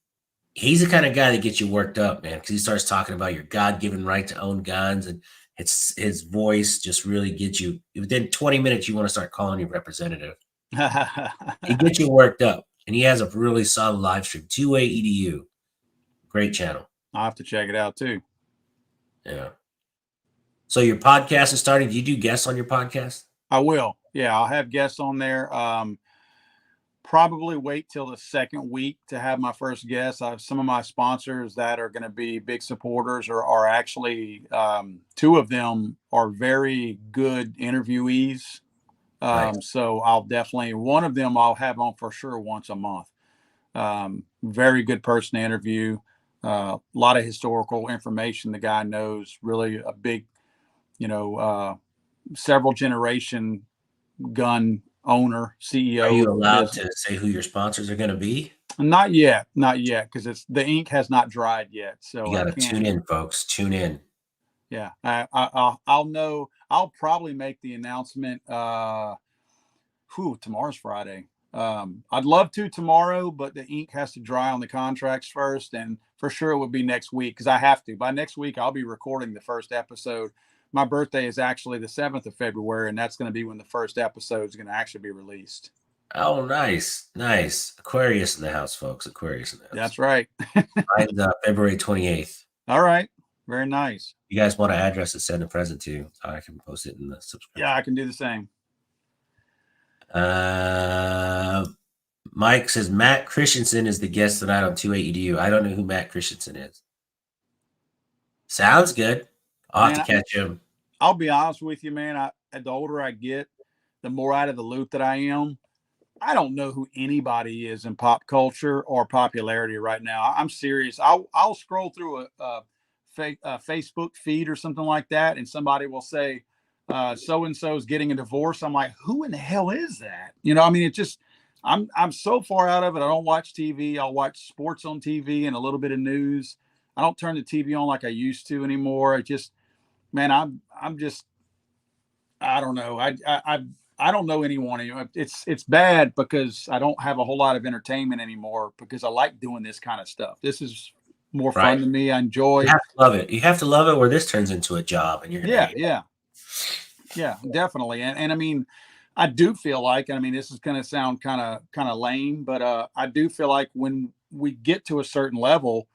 kind of guy that gets you worked up, man, because he starts talking about your God-given right to own guns, and his voice just really gets you. Within 20 minutes, you want to start calling your representative. He gets you worked up, and he has a really solid live stream. 2A EDU. Great channel. I'll have to check it out too. Yeah. So your podcast is starting. Do you do guests on your podcast? I will. Yeah, I'll have guests on there. Probably wait till the second week to have my first guest. I have some of my sponsors that are going to be big supporters, or are actually two of them are very good interviewees. Nice. So I'll definitely, one of them I'll have on for sure once a month. Very good person to interview. A lot of historical information. The guy knows, really a big, several generation gun owner, CEO. Are you allowed to say who your sponsors are going to be? Not yet, because the ink has not dried yet. So you got to tune in, folks. Tune in. Yeah. I'll know. I'll probably make the announcement. Tomorrow's Friday. I'd love to tomorrow, but the ink has to dry on the contracts first, and for sure it would be next week because I have to. By next week, I'll be recording the first episode. My birthday is actually the 7th of February, and that's going to be when the first episode is going to actually be released. Oh, nice, nice. Aquarius in the house, folks. Aquarius in the house. That's right. Mine's February 28th. All right. Very nice. You guys want an address to send a present to? I can post it in the subscription. Yeah, I can do the same. Mike says Matt Christensen is the guest tonight on 2AEDU. I don't know who Matt Christensen is. Sounds good. I'll have to catch him. I'll be honest with you, man. The older I get, the more out of the loop that I am. I don't know who anybody is in pop culture or popularity right now. I'm serious. I'll scroll through a Facebook feed or something like that, and somebody will say, so and so is getting a divorce. I'm like, who in the hell is that? You know, I mean, it just, I'm so far out of it. I don't watch TV. I'll watch sports on TV and a little bit of news. I don't turn the TV on like I used to anymore. I just, man, I'm just, I don't know. I don't know anyone. It's bad because I don't have a whole lot of entertainment anymore because I like doing this kind of stuff. This is more fun to me. I enjoy. You have to love it. You have to love it where this turns into a job, and you're yeah, definitely. And I mean, I do feel like, I mean, this is going to sound kind of lame, but I do feel like when we get to a certain level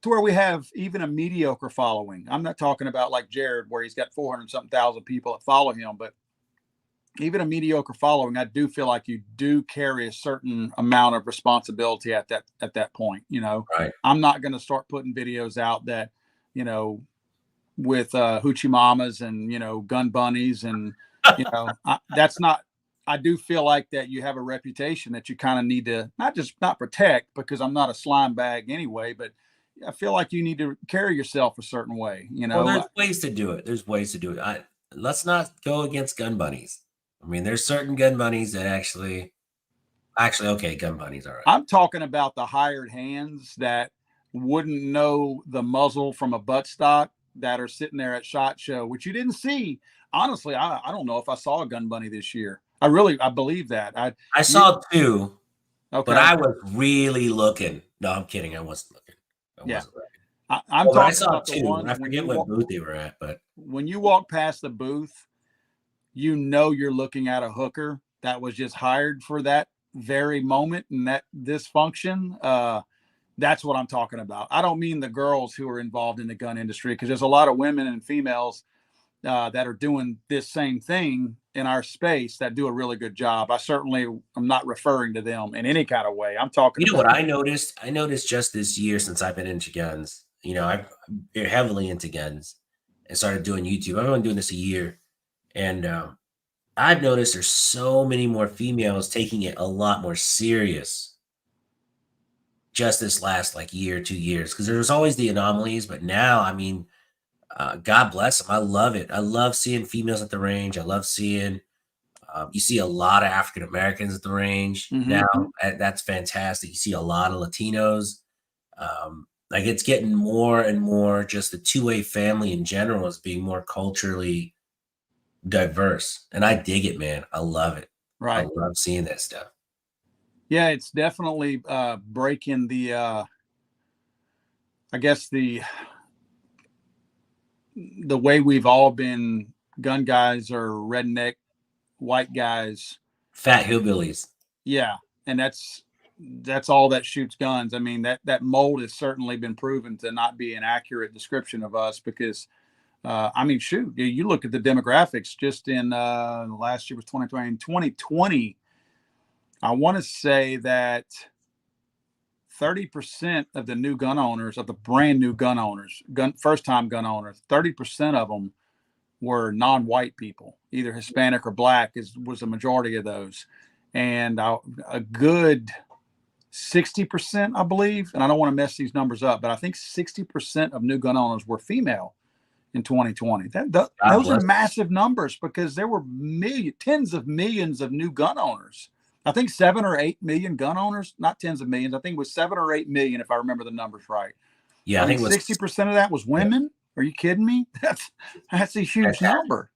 to where we have even a mediocre following, I'm not talking about like Jared, where he's got 400-something thousand people that follow him, but even a mediocre following, I do feel like you do carry a certain amount of responsibility at that point. You know, right. I'm not going to start putting videos out that, you know, with hoochie mamas and, you know, gun bunnies and, you know, that's not, I do feel like that you have a reputation that you kind of need to not protect, because I'm not a slime bag anyway, but I feel like you need to carry yourself a certain way, you know. Well, there's ways to do it. There's ways to do it. Let's not go against gun bunnies. I mean, there's certain gun bunnies that actually, okay, gun bunnies, all right. I'm talking about the hired hands that wouldn't know the muzzle from a buttstock, that are sitting there at SHOT Show, which you didn't see. Honestly, I don't know if I saw a gun bunny this year. I believe that. I saw two, okay, but I was really looking. No, I'm kidding. I wasn't looking. I'm talking I saw about two. the ones I forget what booth they were at, but when you walk past the booth, you know you're looking at a hooker that was just hired for that very moment and that this function. That's what I'm talking about. I don't mean the girls who are involved in the gun industry, because there's a lot of women and females that are doing this same thing in our space that do a really good job. I'm not referring to them in any kind of way. I'm talking. You know what I noticed? I noticed just this year, since I've been into guns, you know, I've been heavily into guns and started doing YouTube. I've been doing this a year, and I've noticed there's so many more females taking it a lot more serious just this last like year, 2 years, because there's always the anomalies, but now, I mean, God bless them. I love it. I love seeing females at the range. I love seeing, you see a lot of African Americans at the range now. That's fantastic. You see a lot of Latinos. Like, it's getting more and more, just the 2A family in general is being more culturally diverse. And I dig it, man. I love it. Right. I love seeing that stuff. Yeah, it's definitely breaking the, I guess the way we've all been gun guys or redneck white guys, fat hillbillies. Yeah, and that's all that shoots guns. I mean, that mold has certainly been proven to not be an accurate description of us, because I mean, shoot, you look at the demographics just in last year was 2020. In 2020, I want to say that 30% of the new gun owners, of the brand new gun owners, first-time gun owners, 30% of them were non-white people, either Hispanic or Black was the majority of those. And a good 60%, I believe, and I don't want to mess these numbers up, but I think 60% of new gun owners were female in 2020. Those are massive numbers, because there were tens of millions of new gun owners. I think 7 or 8 million gun owners, not tens of millions. I think it was 7 or 8 million, if I remember the numbers right. Yeah, I think 60% of that was women. Are you kidding me? That's a huge number.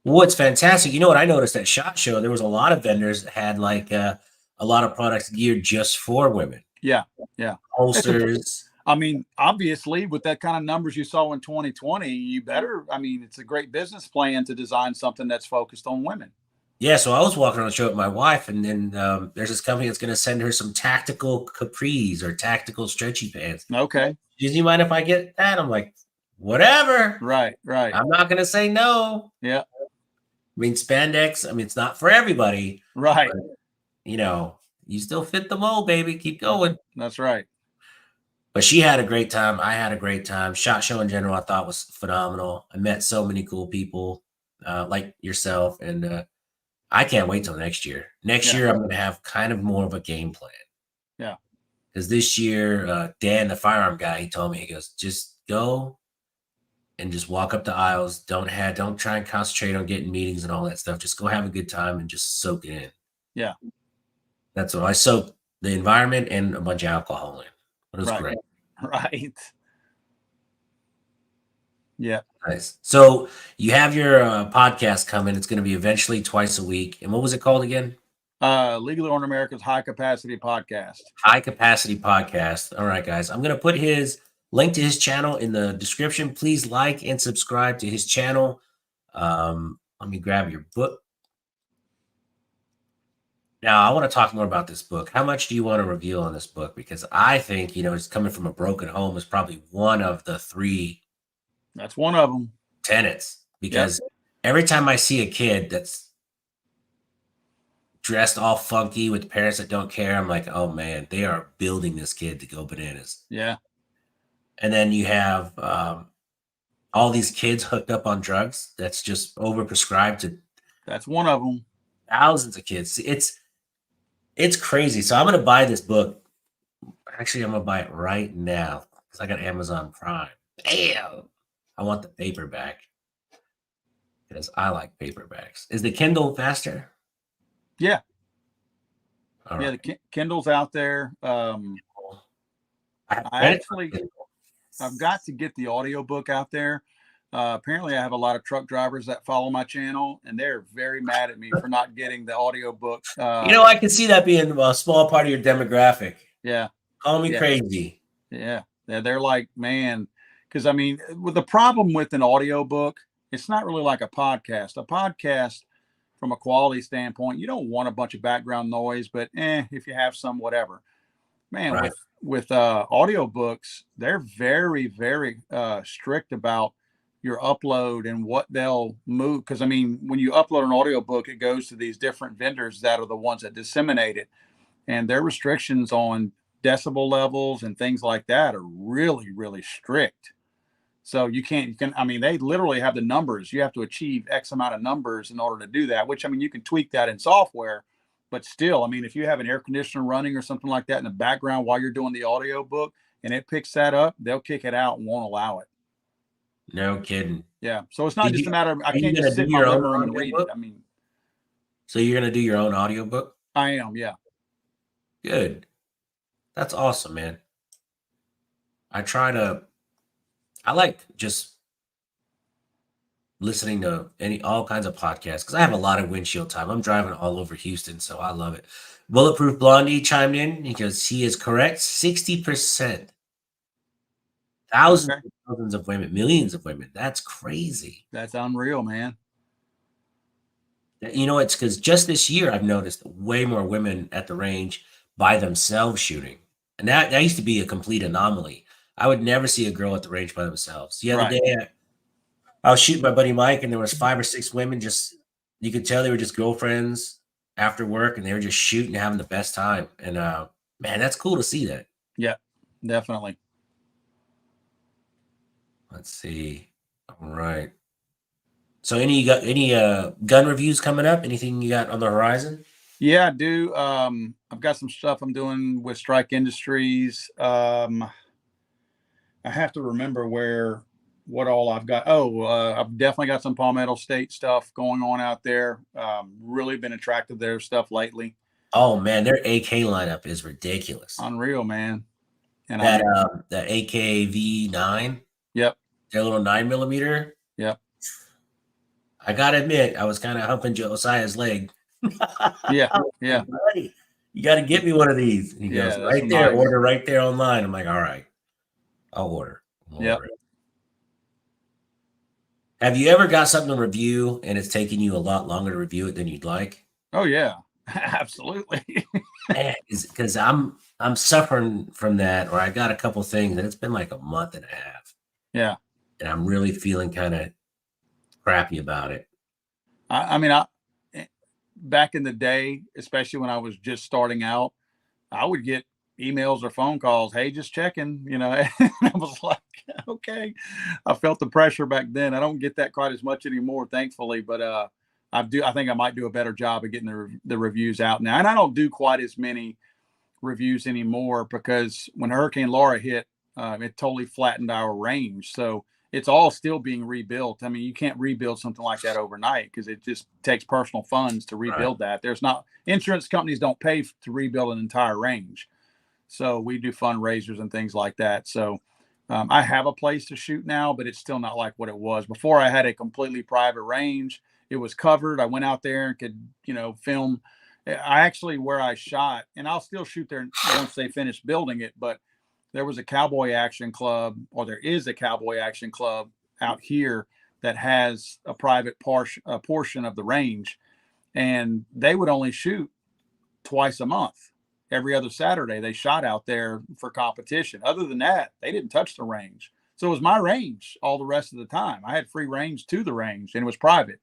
What's fantastic, you know what I noticed at SHOT Show, there was a lot of vendors that had like a lot of products geared just for women. Yeah. Holsters. I mean, obviously, with that kind of numbers you saw in 2020, you better, I mean, it's a great business plan to design something that's focused on women. Yeah, so I was walking on the show with my wife, and then there's this company that's going to send her some tactical capris or tactical stretchy pants. Okay. Do you mind if I get that? I'm like, whatever. Right. I'm not going to say no. Yeah. I mean, spandex, I mean, it's not for everybody. Right. But, you know, you still fit the mold, baby. Keep going. That's right. But she had a great time. I had a great time. SHOT Show in general, I thought was phenomenal. I met so many cool people like yourself, and I can't wait till next year. Next year, I'm going to have kind of more of a game plan. Yeah. Because this year, Dan, the firearm guy, he told me, he goes, just go and just walk up the aisles. Don't try and concentrate on getting meetings and all that stuff. Just go have a good time and just soak it in. Yeah. That's what I soaked the environment and a bunch of alcohol in. It was great. Right. Yeah. Nice. So you have your podcast coming. It's going to be eventually twice a week. And what was it called again? Legally Armed America's High Capacity Podcast. High Capacity Podcast. All right, guys. I'm going to put his link to his channel in the description. Please like and subscribe to his channel. Let me grab your book. Now, I want to talk more about this book. How much do you want to reveal on this book? Because I think, it's coming from a broken home is probably one of the 3. That's one of them. Tenets. Because every time I see a kid that's dressed all funky with parents that don't care, I'm like, oh man, they are building this kid to go bananas. Yeah. And then you have all these kids hooked up on drugs. That's just overprescribed to. That's one of them. Thousands of kids. It's crazy. So I'm going to buy this book. Actually, I'm going to buy it right now because I got Amazon Prime. Damn. I want the paperback because I like paperbacks. Is the Kindle faster? Yeah. All right. The Kindle's out there. I've got to get the audiobook out there. Apparently I have a lot of truck drivers that follow my channel, and they're very mad at me for not getting the audiobook. I can see that being a small part of your demographic. Yeah. Call me crazy. Yeah. They're like, man, because I mean, with the problem with an audiobook, it's not really like a podcast. A podcast, from a quality standpoint, you don't want a bunch of background noise, but if you have some, whatever. Man, with audiobooks, they're very, very strict about your upload and what they'll move. Because I mean, when you upload an audiobook, it goes to these different vendors that are the ones that disseminate it, and their restrictions on decibel levels and things like that are really, really strict. So you can, I mean, they literally have the numbers. You have to achieve X amount of numbers in order to do that, which, I mean, you can tweak that in software, but still, I mean, if you have an air conditioner running or something like that in the background while you're doing the audio book and it picks that up, they'll kick it out and won't allow it. No kidding. Yeah. So it's not just a matter of, I can't just sit in my living room and read it. I mean, so you're going to do your own audiobook? I am. Yeah. Good. That's awesome, man. I like just listening to all kinds of podcasts because I have a lot of windshield time. I'm driving all over Houston, so I love it. Bulletproof Blondie chimed in because he is correct. 60%. Thousands of women, millions of women. That's crazy. That's unreal, man. It's because just this year I've noticed way more women at the range by themselves shooting. And that used to be a complete anomaly. I would never see a girl at the range by themselves. The other day, I was shooting my buddy Mike, and there was 5 or 6 women. You could tell they were just girlfriends after work, and they were just shooting, and having the best time. And man, that's cool to see that. Yeah, definitely. Let's see. All right. So, any gun reviews coming up? Anything you got on the horizon? Yeah, I do. I've got some stuff I'm doing with Strike Industries. I have to remember what all I've got. I've definitely got some Palmetto State stuff going on out there. Really been attracted to their stuff lately. Oh man, their AK lineup is ridiculous. Unreal, man. And that AKV9. Yep. their little 9mm. Yep. I gotta admit, I was kind of humping Josiah's leg. Yeah. I was Yeah. like, buddy, you got to get me one of these. And he Yeah. goes, That's right there, nice. order right there online. I'm like, all right, I'll order. Yep. It. Have you ever got something to review and it's taking you a lot longer to review it than you'd like? Oh yeah, absolutely. Because I'm suffering from that, or I got a couple things, and it's been like a month and a half. Yeah. And I'm really feeling kind of crappy about it. I mean, back in the day, especially when I was just starting out, I would get emails or phone calls. Hey, just checking, you know. And I was like, okay. I felt the pressure back then. I don't get that quite as much anymore, thankfully. But I think I might do a better job of getting the reviews out now. And I don't do quite as many reviews anymore because when Hurricane Laura hit, it totally flattened our range. So it's all still being rebuilt. I mean, you can't rebuild something like that overnight because it just takes personal funds to rebuild that. There's not, insurance companies don't pay to rebuild an entire range. So we do fundraisers and things like that. So I have a place to shoot now, but it's still not like what it was before. I had a completely private range. It was covered. I went out there and could, you know, film. I actually, where I shot, and I'll still shoot there once they finish building it, but there was a Cowboy Action Club, or there is a Cowboy Action Club out here that has a private portion of the range, and they would only shoot twice a month. Every other Saturday, they shot out there for competition. Other than that, they didn't touch the range. So it was my range all the rest of the time. I had free range to the range, and it was private.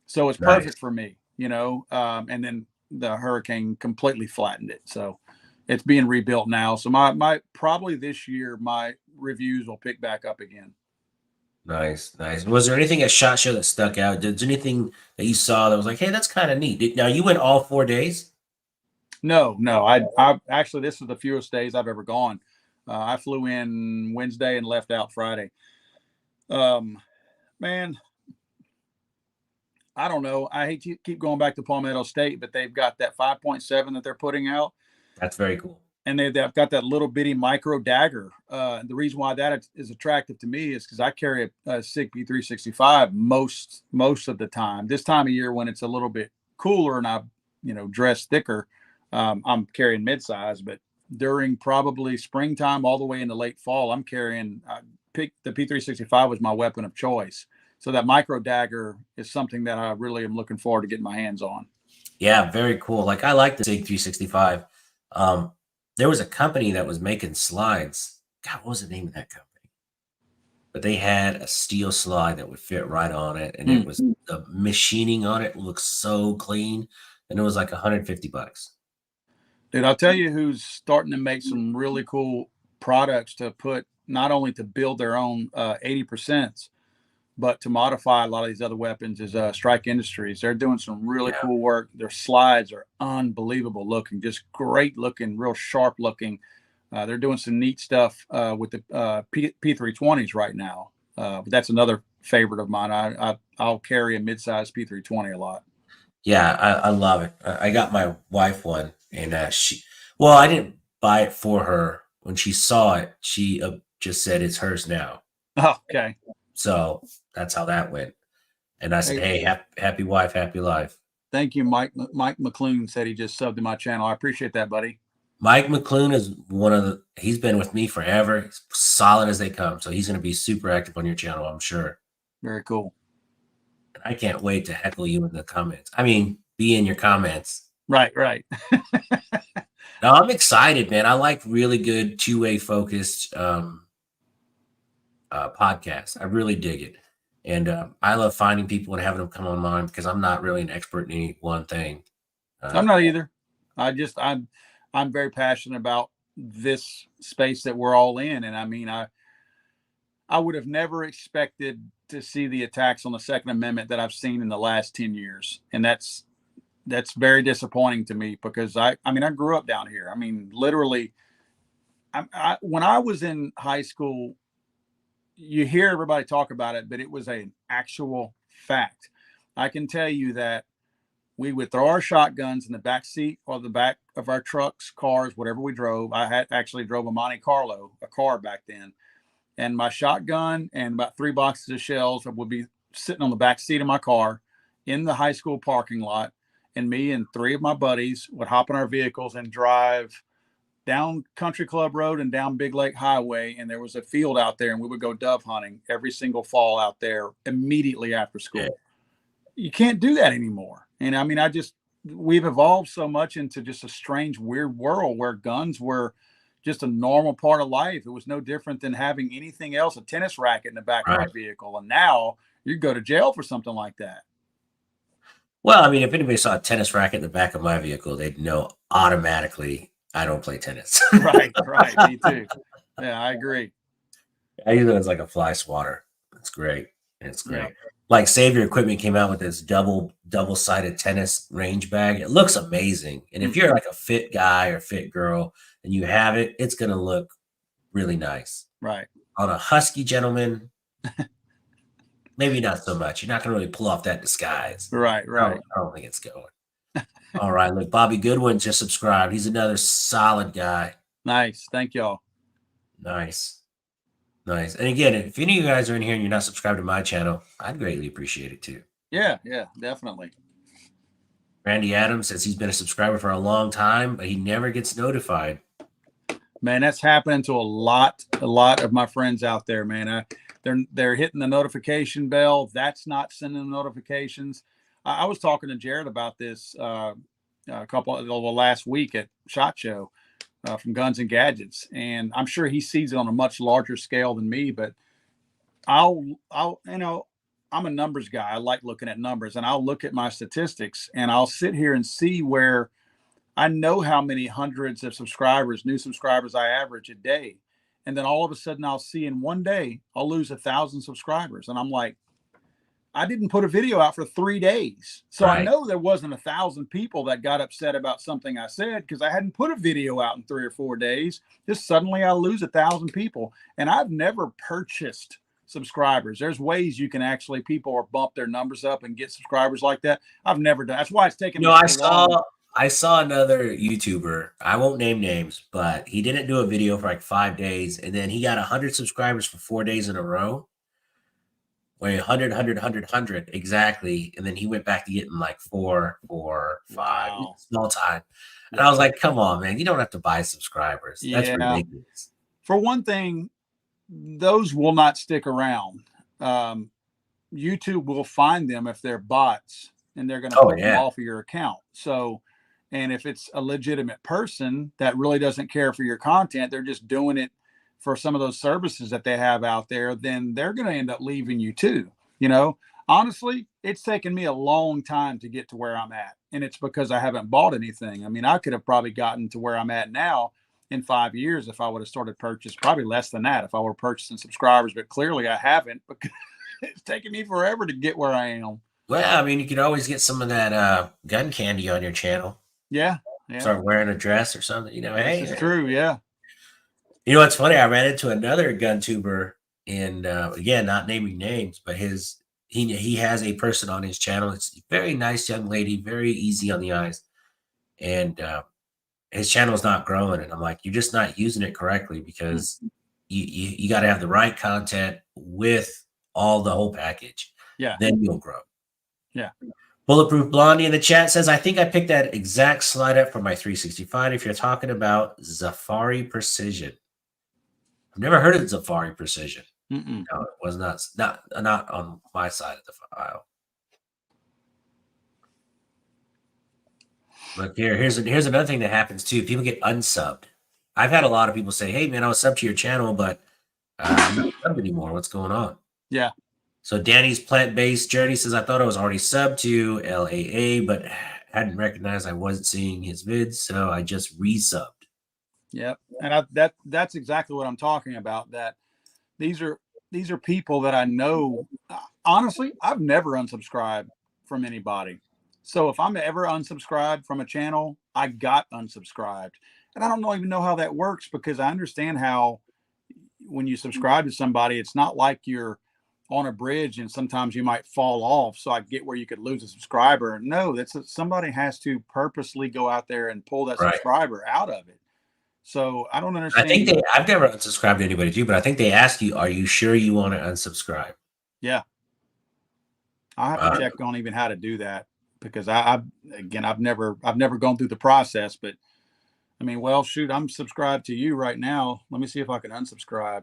So it's perfect for me, you know. And then the hurricane completely flattened it. So it's being rebuilt now. So my probably this year, my reviews will pick back up again. Nice. Was there anything at SHOT Show that stuck out? Did anything that you saw that was like, hey, that's kind of neat? Now you went all 4 days? No. I actually, this is the fewest days I've ever gone. I flew in Wednesday and left out Friday. Man, I don't know. I hate to keep going back to Palmetto State, but they've got that 5.7 that they're putting out. That's very cool. And they've got that little bitty micro dagger. The reason why that is attractive to me is because I carry a SIG P365 most of the time. This time of year when it's a little bit cooler and I, you know, dress thicker, I'm carrying midsize. But during probably springtime all the way into late fall, I'm carrying the P365 was my weapon of choice. So that micro dagger is something that I really am looking forward to getting my hands on. Yeah, very cool. Like I like the SIG 365. There was a company that was making slides. God, what was the name of that company? But they had a steel slide that would fit right on it, and it was the machining on it looks so clean, and it was like $150. Dude, I'll tell you who's starting to make some really cool products to put not only to build their own 80%, but to modify a lot of these other weapons is Strike Industries. They're doing some really cool work. Their slides are unbelievable looking, just great looking, real sharp looking. They're doing some neat stuff with the P320s right now. But that's another favorite of mine. I'll carry a mid-size P320 a lot. Yeah, I love it. I got my wife one, and I didn't buy it for her. When she saw it, she just said it's hers now. Oh, okay. So that's how that went. And I said, hey, happy wife, happy life. Thank you, Mike. Mike McClune said he just subbed to my channel. I appreciate that, buddy. Mike McClune is he's been with me forever. He's solid as they come. So he's going to be super active on your channel, I'm sure. Very cool. I can't wait to heckle you in the comments. I mean, be in your comments. Right. No, I'm excited, man. I like really good two-way focused podcasts. I really dig it. And I love finding people and having them come on mine because I'm not really an expert in any one thing. I'm not either. I'm very passionate about this space that we're all in. And I mean, I would have never expected to see the attacks on the Second Amendment that I've seen in the last 10 years. And that's very disappointing to me because I grew up down here. I mean, literally, when I was in high school, you hear everybody talk about it, but it was an actual fact. I can tell you that we would throw our shotguns in the back seat or the back of our trucks, cars, whatever we drove. I had actually drove a Monte Carlo, a car back then. and my shotgun and about 3 boxes of shells would be sitting on the back seat of my car in the high school parking lot. And me and 3 of my buddies would hop in our vehicles and drive down Country Club Road and down Big Lake Highway. And there was a field out there, and we would go dove hunting every single fall out there immediately after school. Yeah. You can't do that anymore. And I mean, we've evolved so much into just a strange, weird world where guns were just a normal part of life. It was no different than having anything else, a tennis racket in the back of our vehicle. And now you go to jail for something like that. Well, I mean, if anybody saw a tennis racket in the back of my vehicle, they'd know automatically I don't play tennis. Right. Me too. Yeah, I agree. I use it as like a fly swatter. It's great. It's great. Yeah. Like Savior Equipment came out with this double-sided tennis range bag. It looks amazing. And if you're like a fit guy or fit girl and you have it, it's going to look really nice. Right. On a husky gentleman, maybe not so much. You're not going to really pull off that disguise. Right. I don't think it's going. All right. Look, Bobby Goodwin just subscribed. He's another solid guy. Nice. Thank y'all. Nice. And again, if any of you guys are in here and you're not subscribed to my channel, I'd greatly appreciate it too. Yeah, definitely. Randy Adams says he's been a subscriber for a long time, but he never gets notified. Man, that's happening to a lot of my friends out there, man. They're hitting the notification bell. That's not sending notifications. I was talking to Jared about this last week at SHOT Show from Guns and Gadgets, and I'm sure he sees it on a much larger scale than me. But I'll I'm a numbers guy. I like looking at numbers, and I'll look at my statistics, and I'll sit here and see where I know how many hundreds of new subscribers I average a day. And then all of a sudden I'll see in one day, I'll lose 1,000 subscribers. And I'm like, I didn't put a video out for 3 days. So I know there wasn't 1,000 people that got upset about something I said because I hadn't put a video out in 3 or 4 days. Just suddenly I lose 1,000 people. And I've never purchased subscribers. There's ways you can actually, people or bump their numbers up and get subscribers like that. I've never done. That's why it's taken me so long. I saw another YouTuber. I won't name names, but he didn't do a video for like 5 days, and then he got 100 subscribers for 4 days in a row. Wait, 100 exactly, and then he went back to getting like 4, 5, small time. And I was like, "Come on, man! You don't have to buy subscribers. That's ridiculous." For one thing, those will not stick around. YouTube will find them if they're bots, and they're going to put them off of your account. So. And if it's a legitimate person that really doesn't care for your content, they're just doing it for some of those services that they have out there, then they're going to end up leaving you too. You know, honestly, it's taken me a long time to get to where I'm at. And it's because I haven't bought anything. I mean, I could have probably gotten to where I'm at now in 5 years if I would have started purchasing, probably less than that if I were purchasing subscribers, but clearly I haven't because it's taken me forever to get where I am. Well, I mean, you could always get some of that gun candy on your channel. Yeah. Start wearing a dress or something, you know. Hey, it's true. Yeah. You know, what's funny? I ran into another gun tuber, and again, not naming names, but he has a person on his channel. It's a very nice young lady, very easy on the eyes, and his channel is not growing. And I'm like, you're just not using it correctly because you got to have the right content with the whole package. Yeah. Then you'll grow. Yeah. Bulletproof Blondie in the chat says, I think I picked that exact slide up for my 365 if you're talking about Safari Precision. I've never heard of Safari Precision. No, it was not on my side of the file. Look here's another thing that happens too. People get unsubbed. I've had a lot of people say, hey man, I was subbed to your channel, but I'm not subbed anymore. What's going on? Yeah. So Danny's plant-based journey says, I thought I was already subbed to LAA, but hadn't recognized I wasn't seeing his vids, so I just resubbed. Yep. And that's exactly what I'm talking about. That these are people that I know. Honestly, I've never unsubscribed from anybody. So if I'm ever unsubscribed from a channel, I got unsubscribed. And I don't even know how that works because I understand how when you subscribe to somebody, it's not like you're on a bridge and sometimes you might fall off. So I get where you could lose a subscriber. No, somebody has to purposely go out there and pull that subscriber out of it. So I don't I think understand. I've never unsubscribed to anybody too, but I think they ask you, are you sure you want to unsubscribe? Yeah, I'll have to Uh, check on even how to do that because again, I've never gone through the process, but I mean, well, shoot, I'm subscribed to you right now. Let me see if I can unsubscribe.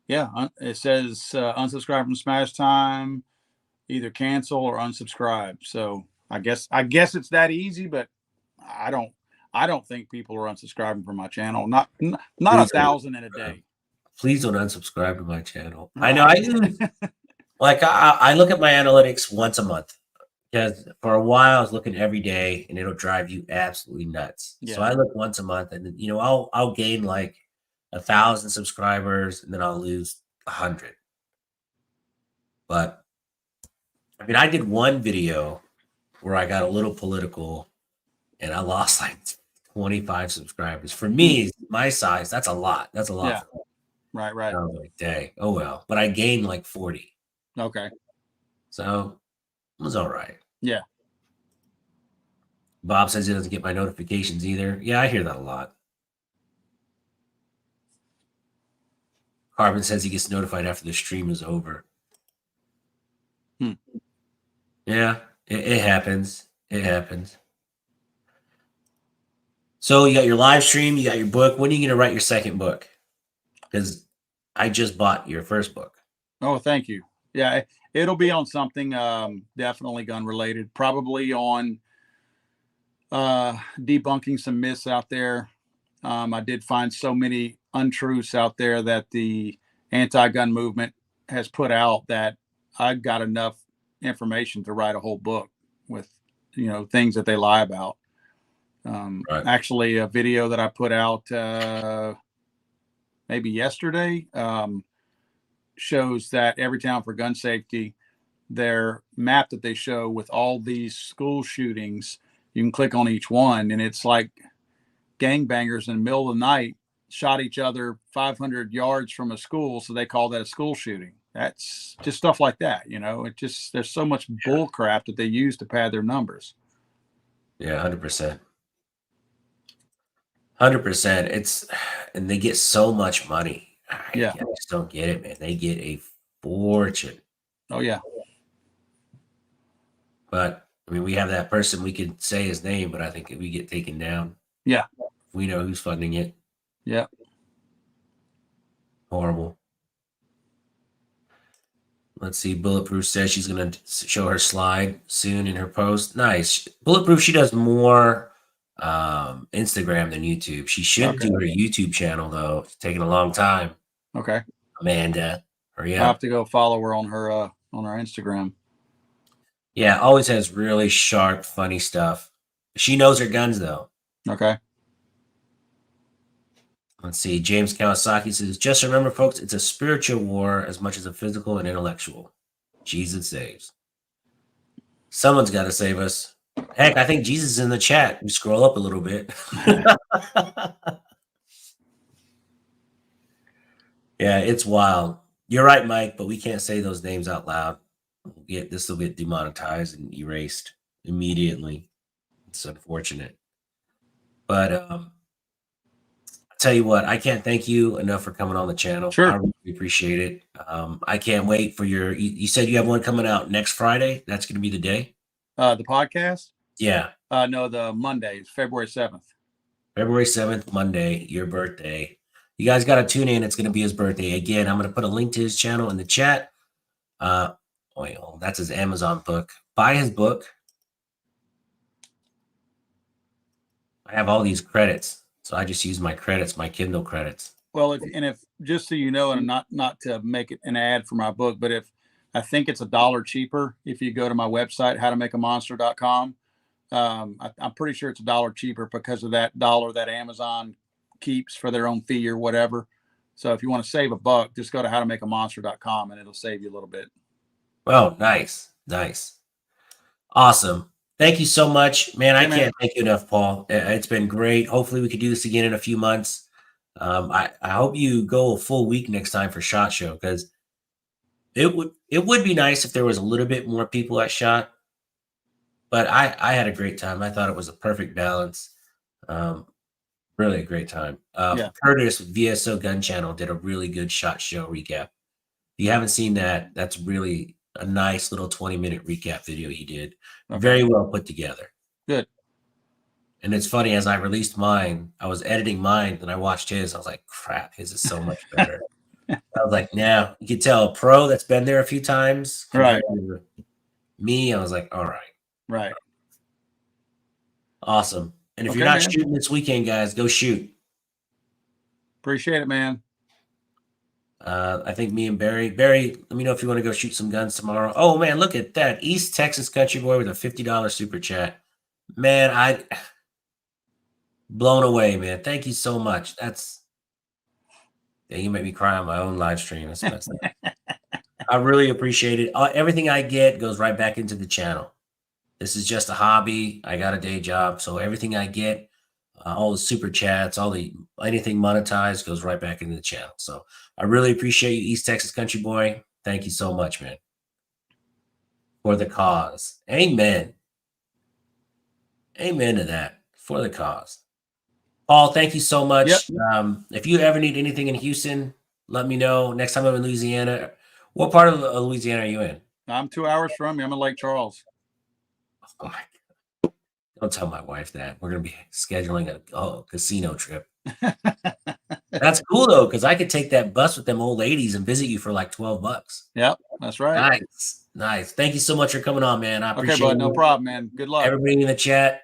Yeah, it says unsubscribe from Smash Time, either cancel or unsubscribe. So I guess it's that easy, but I don't I don't think people are unsubscribing from my channel. Not a please don't, thousand in a day. please don't unsubscribe to my channel. I know I Right. use like I look at my analytics once a month because for a while I was looking every day and it'll drive you absolutely nuts. So Yeah. I look once a month and then, I'll gain like 1,000 subscribers and then I'll lose 100. But I mean, I did one video where I got a little political and I lost like 25 subscribers. For me, my size, that's a lot. That's a lot Yeah. for me. Right. I was like, dang, oh well. But I gained like 40. Okay. So it was all right. Yeah. Bob says he doesn't get my notifications either. Yeah, I hear that a lot. Carbon says he gets notified after the stream is over. Hmm. Yeah, it happens. It happens. So you got your live stream, you got your book. When are you going to write your second book? Because I just bought your first book. Oh, thank you. Yeah, it'll be on something definitely gun related, probably on debunking some myths out there. I did find so many untruths out there that the anti-gun movement has put out that I've got enough information to write a whole book with, things that they lie about. Right. Actually, a video that I put out maybe yesterday shows that Everytown for Gun Safety, their map that they show with all these school shootings, you can click on each one, and it's like gangbangers in the middle of the night shot each other 500 yards from a school, so they call that a school shooting. That's just stuff like that. It just, there's so much bull crap that they use to pad their numbers. Yeah, 100%. 100%. And they get so much money. Yeah. I just don't get it, man. They get a fortune. Oh yeah. But I mean, we have that person, we could say his name, but I think we get taken down. Yeah. We know who's funding it. Yeah. Horrible. Let's see. Bulletproof says she's going to show her slide soon in her post. Nice. Bulletproof, she does more Instagram than YouTube. She should do her YouTube channel, though. It's taking a long time. Okay. Amanda, hurry I'll up. have to go follow her on her Instagram. Yeah, always has really sharp, funny stuff. She knows her guns, though. Okay. Let's see. James Kawasaki says, just remember, folks, it's a spiritual war as much as a physical and intellectual. Jesus saves. Someone's got to save us. Heck, I think Jesus is in the chat. We scroll up a little bit. Yeah, it's wild. You're right, Mike, but we can't say those names out loud. This will get demonetized and erased immediately. It's unfortunate. But I'll tell you what, I can't thank you enough for coming on the channel. Sure. I really appreciate it. I can't wait for you said you have one coming out next Friday. That's going to be the day. The podcast? Yeah. No, the Monday is February 7th. February 7th, Monday, your birthday. You guys got to tune in. It's going to be his birthday. Again, I'm going to put a link to his channel in the chat. That's his Amazon book. Buy his book. I have all these credits, so I just use my credits, my Kindle credits. Well, if just so you know, and not to make it an ad for my book, but if I think it's $1 cheaper if you go to my website, howtomakamonster.com. I'm pretty sure it's $1 cheaper because of that dollar that Amazon keeps for their own fee or whatever. So if you want to save $1, just go to howtomakamonster.com and it'll save you a little bit. Oh, nice. Awesome. Thank you so much, man. I can't thank you enough, Paul. It's been great. Hopefully we could do this again in a few months. I hope you go a full week next time for SHOT Show, because it would be nice if there was a little bit more people at SHOT. But I had a great time. I thought it was a perfect balance. Really a great time. Yeah. Curtis VSO Gun Channel did a really good SHOT Show recap. If you haven't seen that, that's really a nice little 20-minute recap video he did. Okay. Very well put together. Good. And it's funny, as I released mine, I was editing mine and I watched his. I was like, crap, his is so much better. I was like, nah, you can tell a pro that's been there a few times. Right. Me, I was like, all right. Right. Awesome. And if Okay, you're not man. shooting this weekend, guys, go shoot. Appreciate it, man. I think me and Barry, let me know if you want to go shoot some guns tomorrow. Oh man, look at that. East Texas Country Boy with a $50 super chat. Man, I blown away, man. Thank you so much. Yeah, you make me cry on my own live stream. That's messed up. I really appreciate it. Everything I get goes right back into the channel. This is just a hobby. I got a day job, so everything I get, all the super chats, anything monetized goes right back into the channel. So I really appreciate you, East Texas Country Boy. Thank you so much, man. For the cause. Amen. Amen to that. For the cause. Paul, thank you so much. Yep. If you ever need anything in Houston, let me know. Next time I'm in Louisiana. What part of Louisiana are you in? I'm 2 hours from you. I'm in Lake Charles. Oh my God. Don't tell my wife that. We're going to be scheduling a casino trip. That's cool, though, because I could take that bus with them old ladies and visit you for like $12. Yep, that's right. Nice. Thank you so much for coming on, man. I appreciate it. Okay, bud. No problem, man. Good luck. Everybody in the chat,